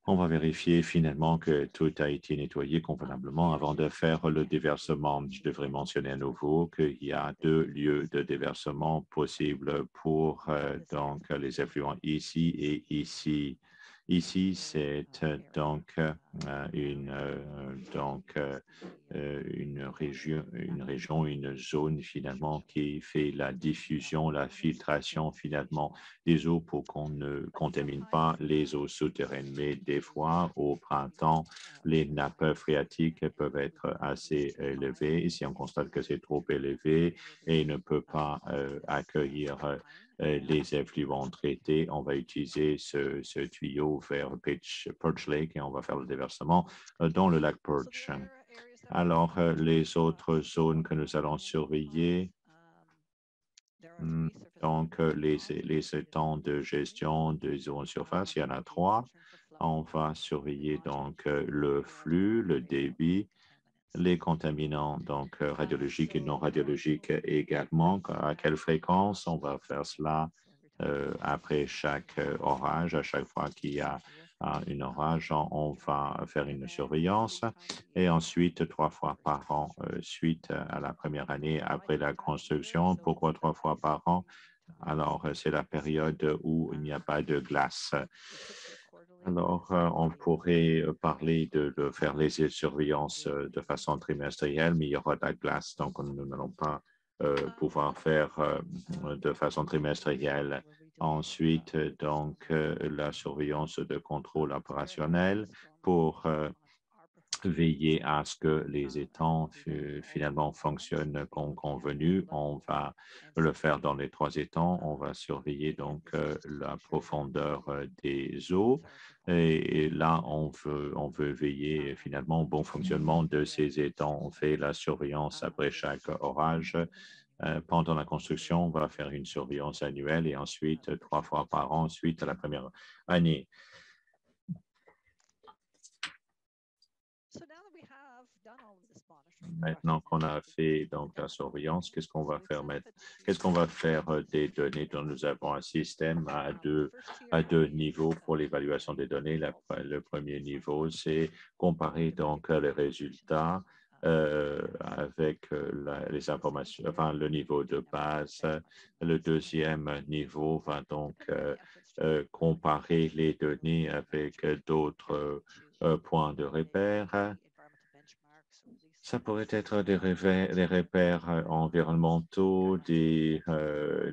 On va vérifier finalement que tout a été nettoyé convenablement avant de faire le déversement. Je devrais mentionner à nouveau qu'il y a 2 lieux de déversement possibles pour donc les effluents ici et ici. Ici, c'est donc une zone finalement qui fait la diffusion, la filtration finalement des eaux pour qu'on ne contamine pas les eaux souterraines. Mais des fois, au printemps, les nappes phréatiques peuvent être assez élevées. Et si on constate que c'est trop élevé et ne peut pas accueillir les effluents traités, on va utiliser ce tuyau vers Perch Lake et on va faire le déversement dans le lac Perch. Alors, les autres zones que nous allons surveiller, donc les étangs de gestion des eaux en surface, il y en a 3. On va surveiller donc le flux, le débit, les contaminants donc radiologiques et non radiologiques également. À quelle fréquence? On va faire cela après chaque orage. À chaque fois qu'il y a un orage, on va faire une surveillance et ensuite 3 fois par an suite à la première année après la construction. Pourquoi 3 fois par an? Alors, c'est la période où il n'y a pas de glace. Alors, on pourrait parler de faire les surveillances de façon trimestrielle, mais il y aura de la glace, donc nous n'allons pas pouvoir faire de façon trimestrielle. Ensuite, donc, la surveillance de contrôle opérationnel pour veiller à ce que les étangs finalement fonctionnent comme convenu. On va le faire dans les 3 étangs. On va surveiller donc la profondeur des eaux. Et là, on veut veiller finalement au bon fonctionnement de ces étangs. On fait la surveillance après chaque orage. Pendant la construction, on va faire une surveillance annuelle et ensuite 3 fois par an suite à la première année. Maintenant qu'on a fait donc la surveillance, qu'est-ce qu'on va faire maintenant? Qu'est-ce qu'on va faire des données dont nous avons un système à deux niveaux pour l'évaluation des données? Le premier niveau, c'est comparer donc les résultats avec les informations, enfin le niveau de base. Le deuxième niveau va donc comparer les données avec d'autres points de repère. Ça pourrait être des repères environnementaux, des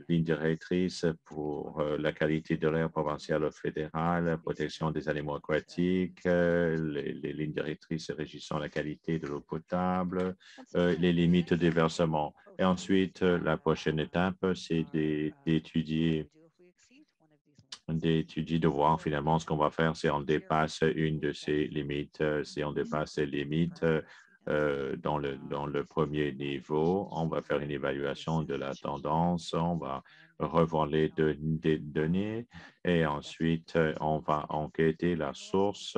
lignes directrices pour la qualité de l'air provincial ou fédéral, la protection des animaux aquatiques, les lignes directrices régissant la qualité de l'eau potable, les limites de versement. Et ensuite, la prochaine étape, c'est d'étudier, de voir finalement ce qu'on va faire si on dépasse une de ces limites, si on dépasse ces limites. Dans le premier niveau, on va faire une évaluation de la tendance, on va revoir les données et ensuite on va enquêter la source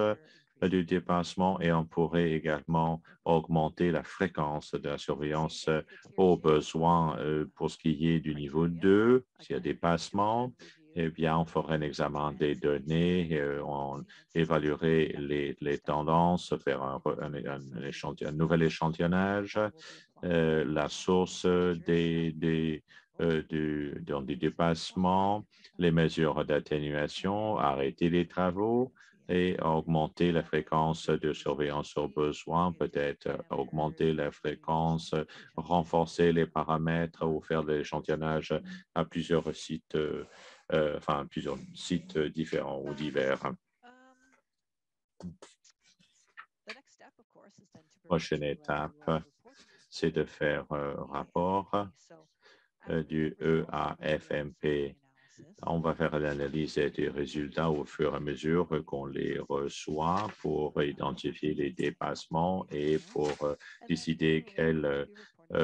du dépassement et on pourrait également augmenter la fréquence de la surveillance au besoin pour ce qui est du niveau 2, s'il y a dépassement. Eh bien, on ferait un examen des données, on évaluerait les tendances, faire un nouvel échantillonnage, la source des dépassements, les mesures d'atténuation, arrêter les travaux et augmenter la fréquence de surveillance au besoin, peut-être augmenter la fréquence, renforcer les paramètres ou faire de l'échantillonnage à plusieurs sites plusieurs sites différents ou divers. Prochaine étape, c'est de faire un rapport du EAFMP. On va faire l'analyse des résultats au fur et à mesure qu'on les reçoit pour identifier les dépassements et pour décider quelles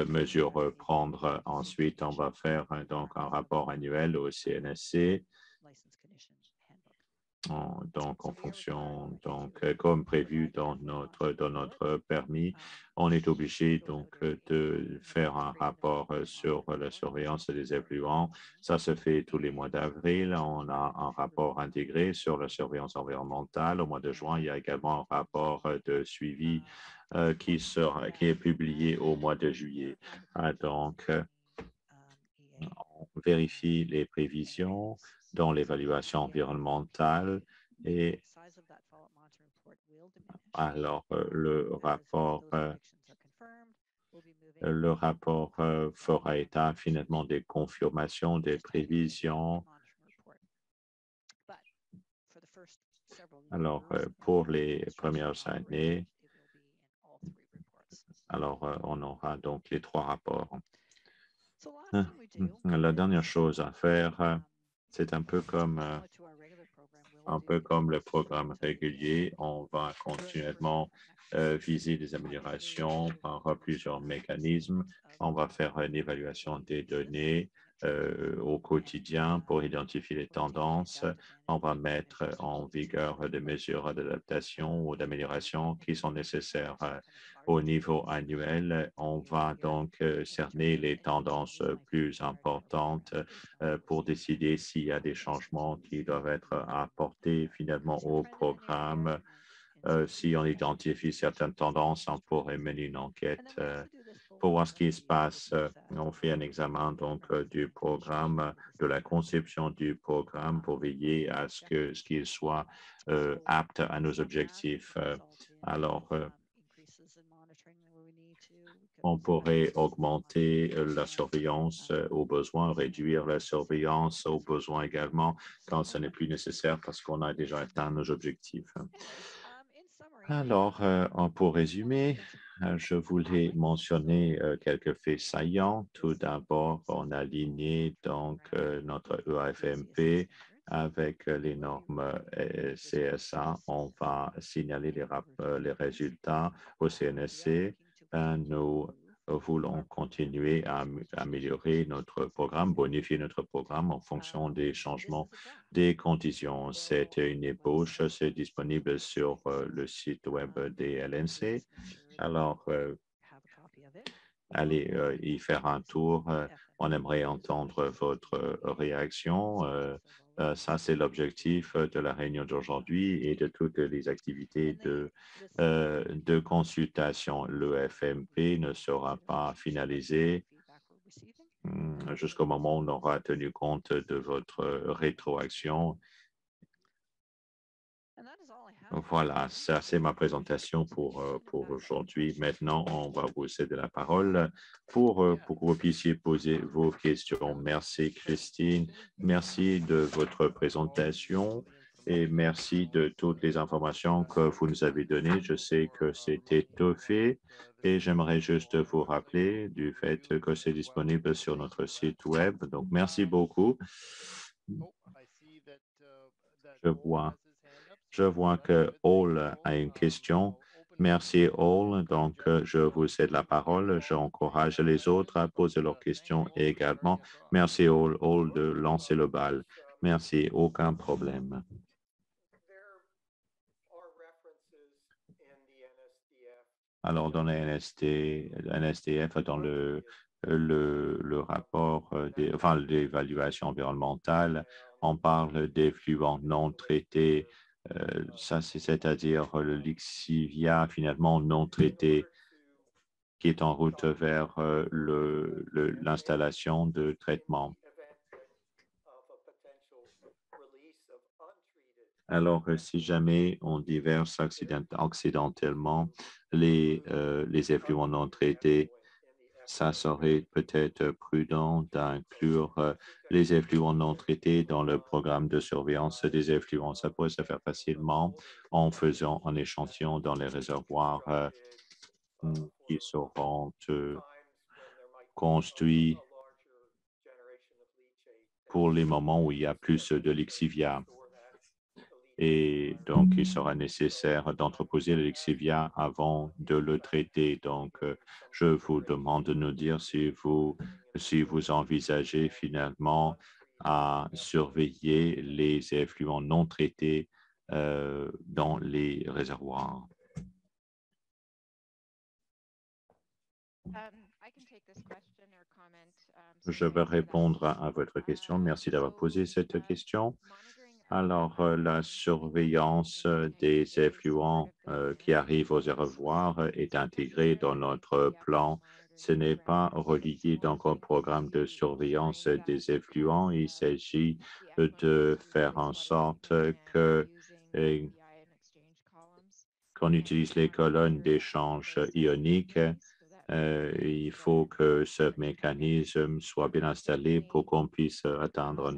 mesures prendre. Ensuite, on va faire donc un rapport annuel au CNSC Donc, en fonction, comme prévu dans notre permis, on est obligé donc de faire un rapport sur la surveillance des effluents. Ça se fait tous les mois d'avril. On a un rapport intégré sur la surveillance environnementale. Au mois de juin, il y a également un rapport de suivi qui est publié au mois de juillet. Donc, on vérifie les prévisions dans l'évaluation environnementale et alors le rapport fera état finalement des confirmations des prévisions. Alors, pour les premières années, alors on aura donc les 3 rapports. La dernière chose à faire, c'est un peu comme le programme régulier. On va continuellement viser des améliorations par plusieurs mécanismes. On va faire une évaluation des données au quotidien pour identifier les tendances. On va mettre en vigueur des mesures d'adaptation ou d'amélioration qui sont nécessaires au niveau annuel. On va donc cerner les tendances plus importantes pour décider s'il y a des changements qui doivent être apportés finalement au programme. Si on identifie certaines tendances, on pourrait mener une enquête pour voir ce qui se passe. On fait un examen donc du programme, de la conception du programme pour veiller à ce qu'il soit apte à nos objectifs. Alors, on pourrait augmenter la surveillance au besoin, réduire la surveillance au besoin également quand ce n'est plus nécessaire parce qu'on a déjà atteint nos objectifs. Alors, pour résumer, je voulais mentionner quelques faits saillants. Tout d'abord, on a aligné donc notre EAFMP avec les normes CSA. On va signaler les résultats au CNSC. Nous voulons continuer à améliorer notre programme, bonifier notre programme en fonction des changements des conditions. C'est une ébauche, c'est disponible sur le site web des LNC. Alors, allez y faire un tour. On aimerait entendre votre réaction. Ça, c'est l'objectif de la réunion d'aujourd'hui et de toutes les activités de consultation. Le FMP ne sera pas finalisé jusqu'au moment où on aura tenu compte de votre rétroaction. Voilà, ça c'est ma présentation pour aujourd'hui. Maintenant, on va vous céder la parole pour que vous puissiez poser vos questions. Merci Christine, merci de votre présentation et merci de toutes les informations que vous nous avez données. Je sais que c'est étoffé et j'aimerais juste vous rappeler du fait que c'est disponible sur notre site web. Donc, merci beaucoup. Je vois que Hall a une question. Merci Hall. Donc, je vous cède la parole. J'encourage les autres à poser leurs questions également. Merci Hall de lancer le bal. Merci, aucun problème. Alors, dans la NSDF, dans le rapport, l'évaluation environnementale, on parle d'effluents non traités. Ça, c'est-à-dire le lixivia finalement non traité qui est en route vers l'installation de traitement. Alors, si jamais on déverse accidentellement les effluents non traités, ça serait peut-être prudent d'inclure les effluents non traités dans le programme de surveillance des effluents. Ça pourrait se faire facilement en faisant un échantillon dans les réservoirs qui seront construits pour les moments où il y a plus de lixivia. Et donc, il sera nécessaire d'entreposer le lixivia avant de le traiter. Donc, je vous demande de nous dire si vous envisagez finalement à surveiller les effluents non traités dans les réservoirs. Je vais répondre à votre question. Merci d'avoir posé cette question. Alors, la surveillance des effluents qui arrivent aux réservoirs est intégrée dans notre plan. Ce n'est pas relié donc au programme de surveillance des effluents. Il s'agit de faire en sorte que qu'on utilise les colonnes d'échange ionique. Il faut que ce mécanisme soit bien installé pour qu'on puisse atteindre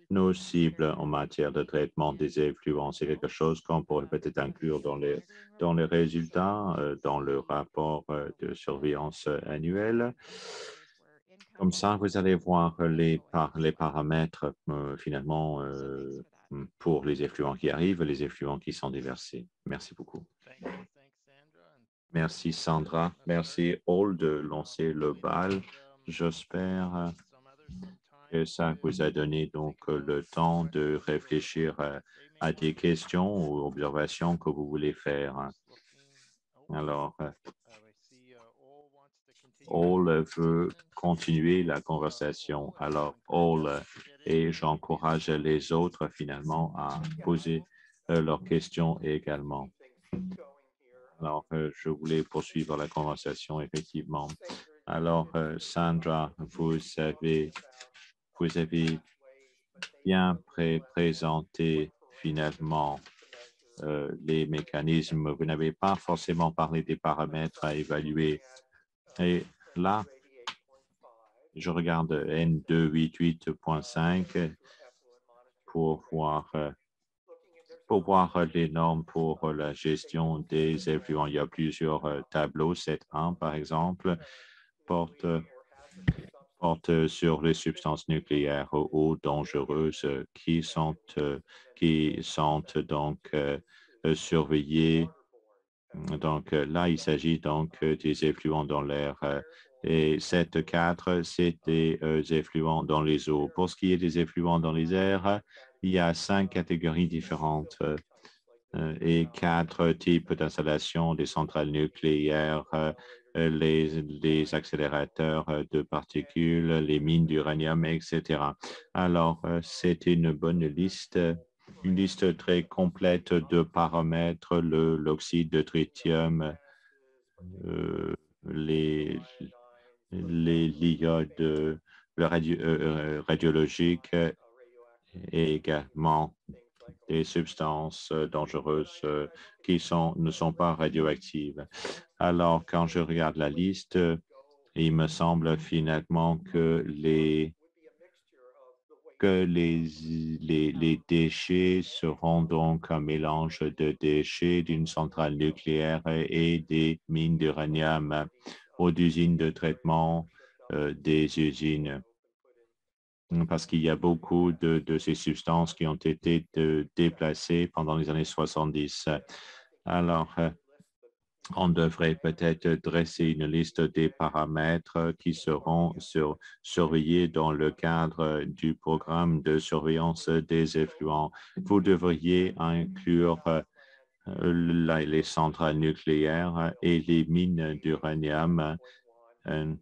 nos cibles en matière de traitement des effluents. C'est quelque chose qu'on pourrait peut-être inclure dans les résultats, dans le rapport de surveillance annuel. Comme ça, vous allez voir les paramètres finalement pour les effluents qui arrivent, les effluents qui sont déversés. Merci beaucoup. Merci Sandra. Merci Paul de lancer le bal. J'espère que ça vous a donné donc le temps de réfléchir à des questions ou observations que vous voulez faire. Alors, Paul veut continuer la conversation. Alors, Paul, et j'encourage les autres finalement à poser leurs questions également. Alors, je voulais poursuivre la conversation, effectivement. Alors, Sandra, vous avez bien présenté finalement les mécanismes. Vous n'avez pas forcément parlé des paramètres à évaluer. Et là, je regarde N288.5 pour voir les normes pour la gestion des effluents. Il y a plusieurs tableaux. 7.1, par exemple, porte sur les substances nucléaires ou dangereuses qui sont donc surveillées. Donc là, il s'agit donc des effluents dans l'air. Et 7.4, c'est des effluents dans les eaux. Pour ce qui est des effluents dans les airs, il y a 5 catégories différentes et 4 types d'installations, des centrales nucléaires, les accélérateurs de particules, les mines d'uranium, etc. Alors, c'est une bonne liste, une liste très complète de paramètres, l'oxyde de tritium, l'iodes radiologiques et également des substances dangereuses qui ne sont pas radioactives. Alors, quand je regarde la liste, il me semble finalement que les déchets seront donc un mélange de déchets d'une centrale nucléaire et des mines d'uranium ou d'usines de traitement des usines. Parce qu'il y a beaucoup de ces substances qui ont été déplacées pendant les années 70. Alors, on devrait peut-être dresser une liste des paramètres qui seront surveillés dans le cadre du programme de surveillance des effluents. Vous devriez inclure les centrales nucléaires et les mines d'uranium,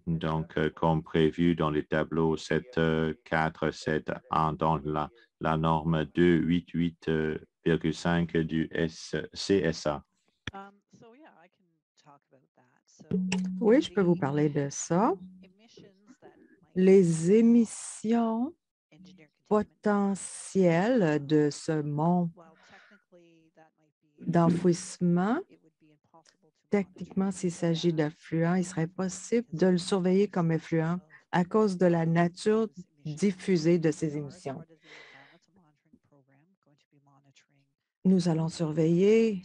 donc comme prévu dans les tableaux 7.4, 7.1 dans la norme 288,5 du CSA. Oui, je peux vous parler de ça. Les émissions potentielles de ce mont d'enfouissement, techniquement, s'il s'agit d'affluent, il serait possible de le surveiller comme effluent à cause de la nature diffusée de ces émissions. Nous allons surveiller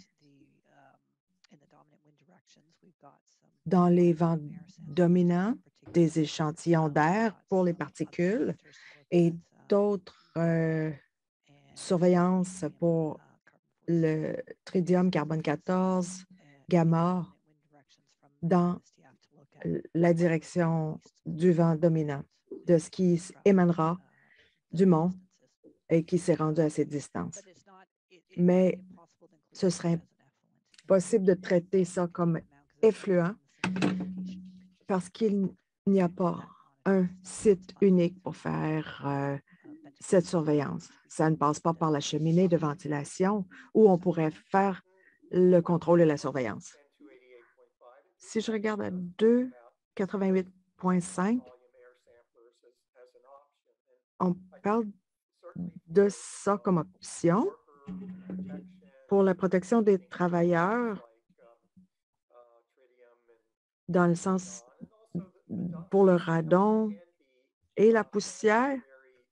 dans les vents dominants des échantillons d'air pour les particules et d'autres surveillances pour le tritium, carbone 14, gamma dans la direction du vent dominant, de ce qui émanera du mont et qui s'est rendu à cette distance. Mais ce serait possible de traiter ça comme effluent parce qu'il n'y a pas un site unique pour faire cette surveillance. Ça ne passe pas par la cheminée de ventilation où on pourrait faire le contrôle et la surveillance. Si je regarde à 288.5, on parle de ça comme option pour la protection des travailleurs dans le sens pour le radon et la poussière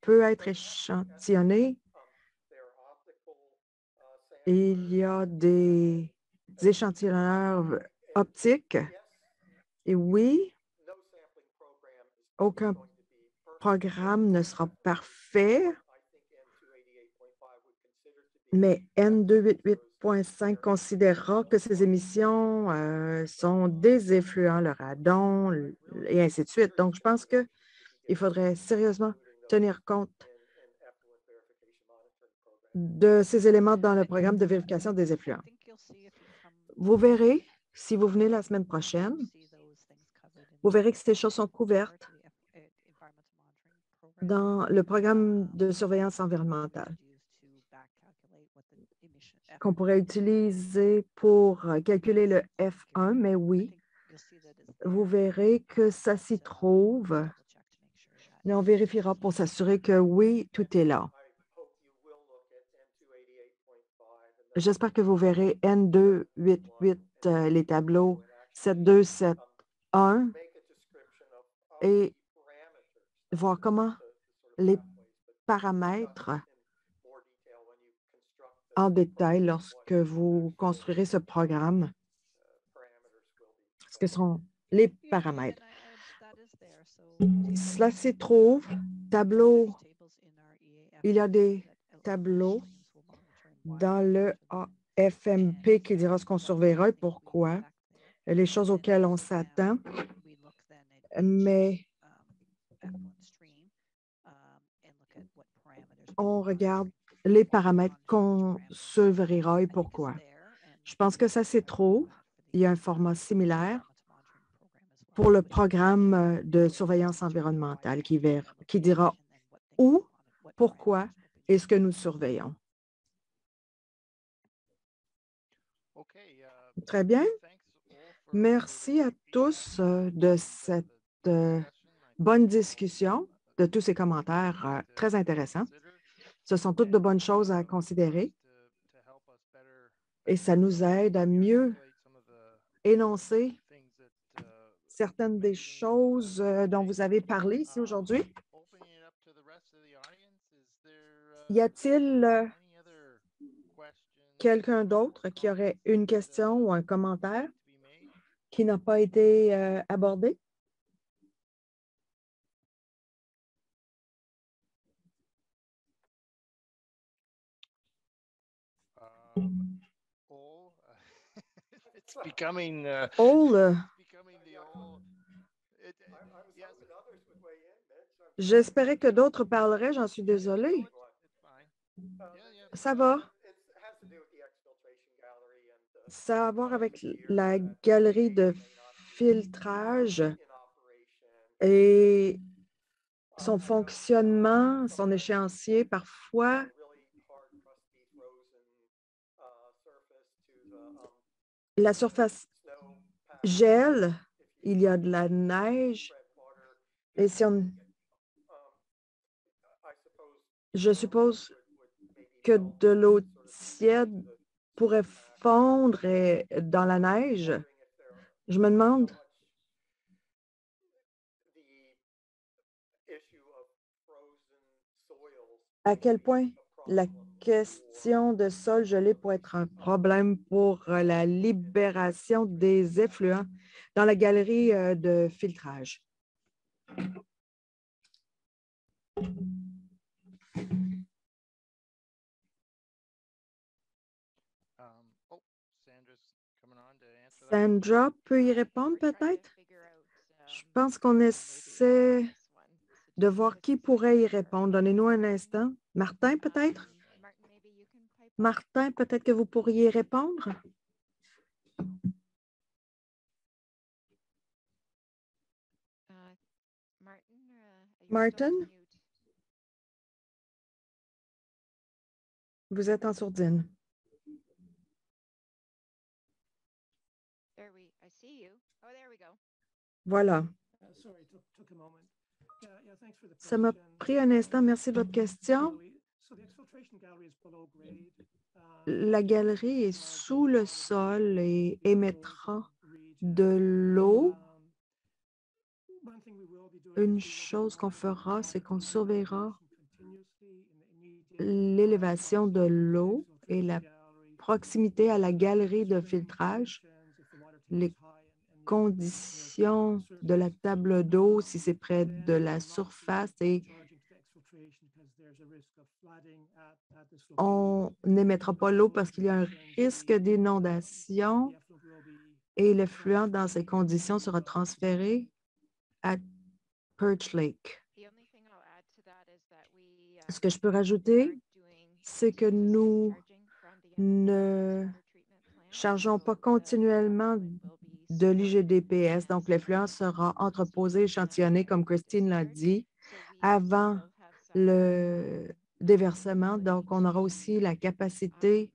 peut être échantillonnée. Il y a des échantillonneurs optiques et oui, aucun programme ne sera parfait, mais N288.5 considérera que ces émissions sont des effluents, le radon et ainsi de suite. Donc, je pense qu'il faudrait sérieusement tenir compte de ces éléments dans le programme de vérification des effluents. Vous verrez, si vous venez la semaine prochaine, vous verrez que ces choses sont couvertes dans le programme de surveillance environnementale qu'on pourrait utiliser pour calculer le F1, mais oui, vous verrez que ça s'y trouve. Mais on vérifiera pour s'assurer que oui, tout est là. J'espère que vous verrez N288, les tableaux 7271 et voir comment les paramètres en détail lorsque vous construirez ce programme. Ce que seront les paramètres. Cela s'y trouve, tableau. Il y a des tableaux dans le AFMP qui dira ce qu'on surveillera et pourquoi, les choses auxquelles on s'attend, mais on regarde les paramètres qu'on surveillera et pourquoi. Je pense que ça s'y trouve. Il y a un format similaire pour le programme de surveillance environnementale qui dira où, pourquoi et ce que nous surveillons. Très bien. Merci à tous de cette bonne discussion, de tous ces commentaires très intéressants. Ce sont toutes de bonnes choses à considérer et ça nous aide à mieux énoncer certaines des choses dont vous avez parlé ici aujourd'hui. Y a-t-il quelqu'un d'autre qui aurait une question ou un commentaire qui n'a pas été abordé? J'espérais que d'autres parleraient, j'en suis désolée. Ça va. Ça a à voir avec la galerie de filtrage et son fonctionnement, son échéancier. Parfois, la surface gèle, il y a de la neige et je suppose que de l'eau tiède pourrait fondre dans la neige. Je me demande à quel point la question de sol gelé pourrait être un problème pour la libération des effluents dans la galerie de filtrage. Sandra peut y répondre peut-être? Je pense qu'on essaie de voir qui pourrait y répondre. Donnez-nous un instant. Martin, peut-être? Martin, peut-être que vous pourriez répondre? Martin? Vous êtes en sourdine. Voilà. Ça m'a pris un instant. Merci de votre question. La galerie est sous le sol et émettra de l'eau. Une chose qu'on fera, c'est qu'on surveillera l'élévation de l'eau et la proximité à la galerie de filtrage, les conditions de la table d'eau, si c'est près de la surface, et on n'émettra pas l'eau parce qu'il y a un risque d'inondation et l'effluent dans ces conditions sera transféré à Perch Lake. Ce que je peux rajouter, c'est que nous ne chargeons pas continuellement de l'IGDPS, donc l'effluent sera entreposé, échantillonné, comme Christine l'a dit, avant le déversement. Donc, on aura aussi la capacité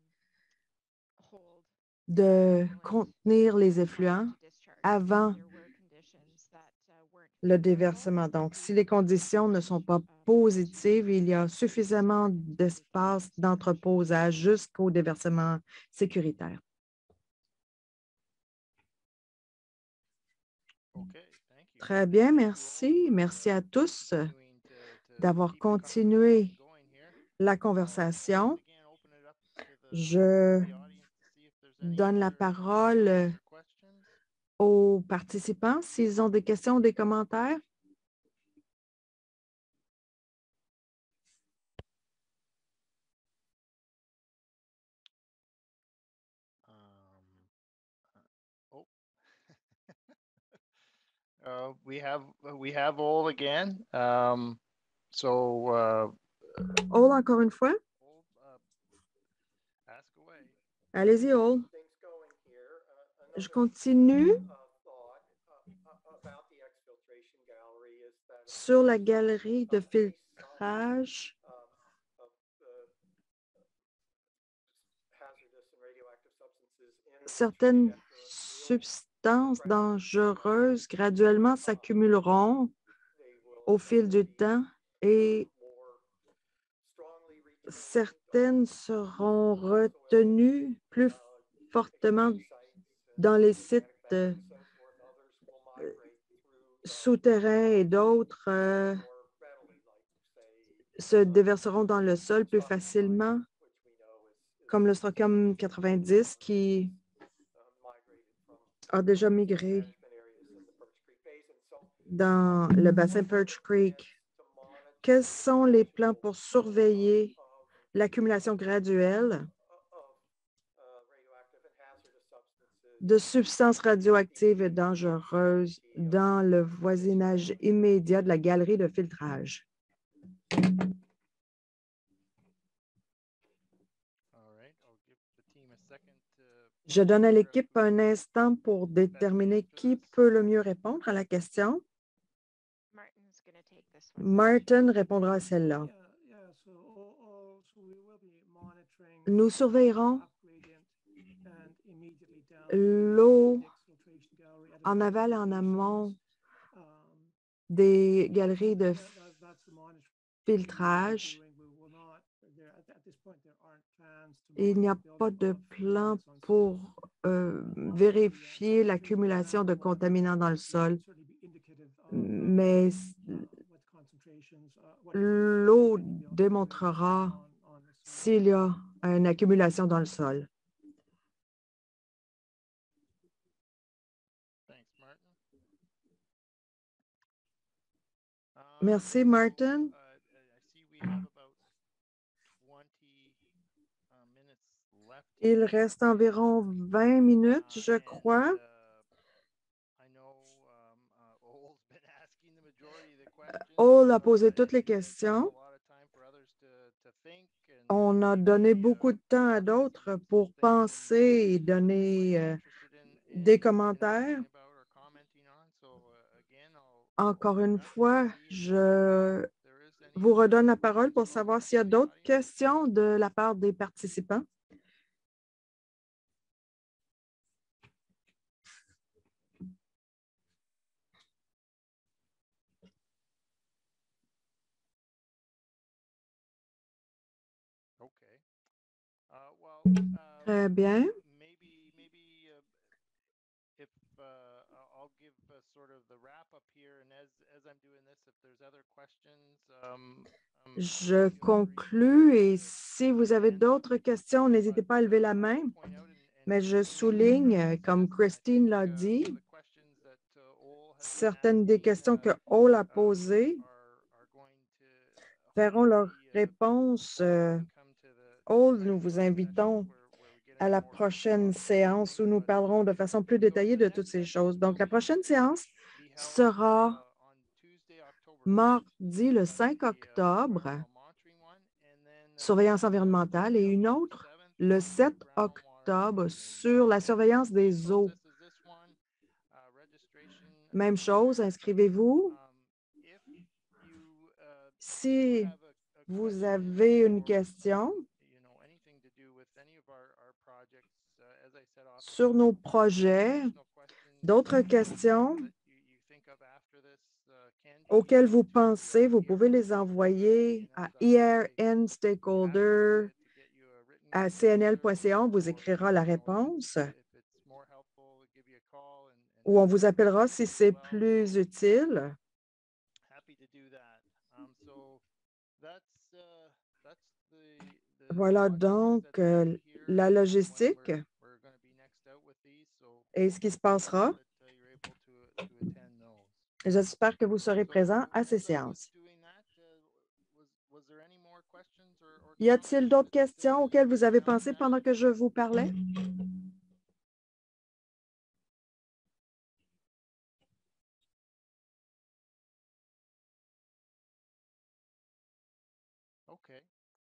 de contenir les effluents avant le déversement. Donc, si les conditions ne sont pas positives, il y a suffisamment d'espace d'entreposage jusqu'au déversement sécuritaire. Très bien, merci. Merci à tous d'avoir continué la conversation. Je donne la parole aux participants s'ils ont des questions ou des commentaires. We have all again. All, encore une fois. Ask away. Allez-y, All. Je continue sur la galerie de filtrage. Certaines substances dangereuses graduellement s'accumuleront au fil du temps et certaines seront retenues plus fortement dans les sites souterrains et d'autres se déverseront dans le sol plus facilement, comme le strontium 90 qui a déjà migré dans le bassin Perch Creek. Quels sont les plans pour surveiller l'accumulation graduelle de substances radioactives et dangereuses dans le voisinage immédiat de la galerie de filtrage? Je donne à l'équipe un instant pour déterminer qui peut le mieux répondre à la question. Martin répondra à celle-là. Nous surveillerons l'eau en aval et en amont des galeries de filtrage. Il n'y a pas de plan pour vérifier l'accumulation de contaminants dans le sol, mais l'eau démontrera s'il y a une accumulation dans le sol. Merci, Martin. Il reste environ 20 minutes, je crois. Hall a posé toutes les questions. On a donné beaucoup de temps à d'autres pour penser et donner des commentaires. Encore une fois, je vous redonne la parole pour savoir s'il y a d'autres questions de la part des participants. Très bien. Je conclus et si vous avez d'autres questions, n'hésitez pas à lever la main. Mais je souligne, comme Christine l'a dit, certaines des questions que Hall a posées verront leur réponse. Hall, nous vous invitons à la prochaine séance où nous parlerons de façon plus détaillée de toutes ces choses. Donc, la prochaine séance sera mardi le 5 octobre, surveillance environnementale, et une autre le 7 octobre sur la surveillance des eaux. Même chose, inscrivez-vous. Si vous avez une question sur nos projets, d'autres questions auxquelles vous pensez, vous pouvez les envoyer à irnstakeholder@cnl.ca. On vous écrira la réponse ou on vous appellera si c'est plus utile. Voilà donc la logistique et ce qui se passera. J'espère que vous serez présents à ces séances. Y a-t-il d'autres questions auxquelles vous avez pensé pendant que je vous parlais?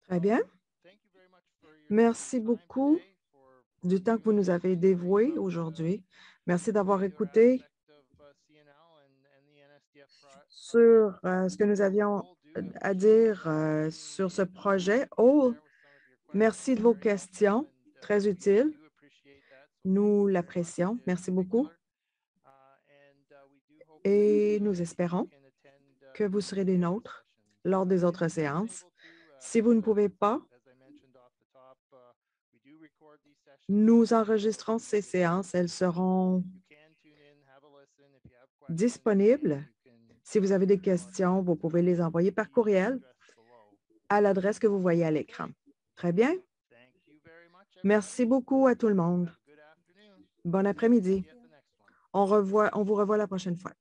Très bien. Merci beaucoup du temps que vous nous avez dévoué aujourd'hui. Merci d'avoir écouté sur ce que nous avions à dire sur ce projet. Oh, merci de vos questions, très utiles. Nous l'apprécions. Merci beaucoup. Et nous espérons que vous serez des nôtres lors des autres séances. Si vous ne pouvez pas, nous enregistrons ces séances. Elles seront disponibles. Si vous avez des questions, vous pouvez les envoyer par courriel à l'adresse que vous voyez à l'écran. Très bien. Merci beaucoup à tout le monde. Bon après-midi. On vous revoit la prochaine fois.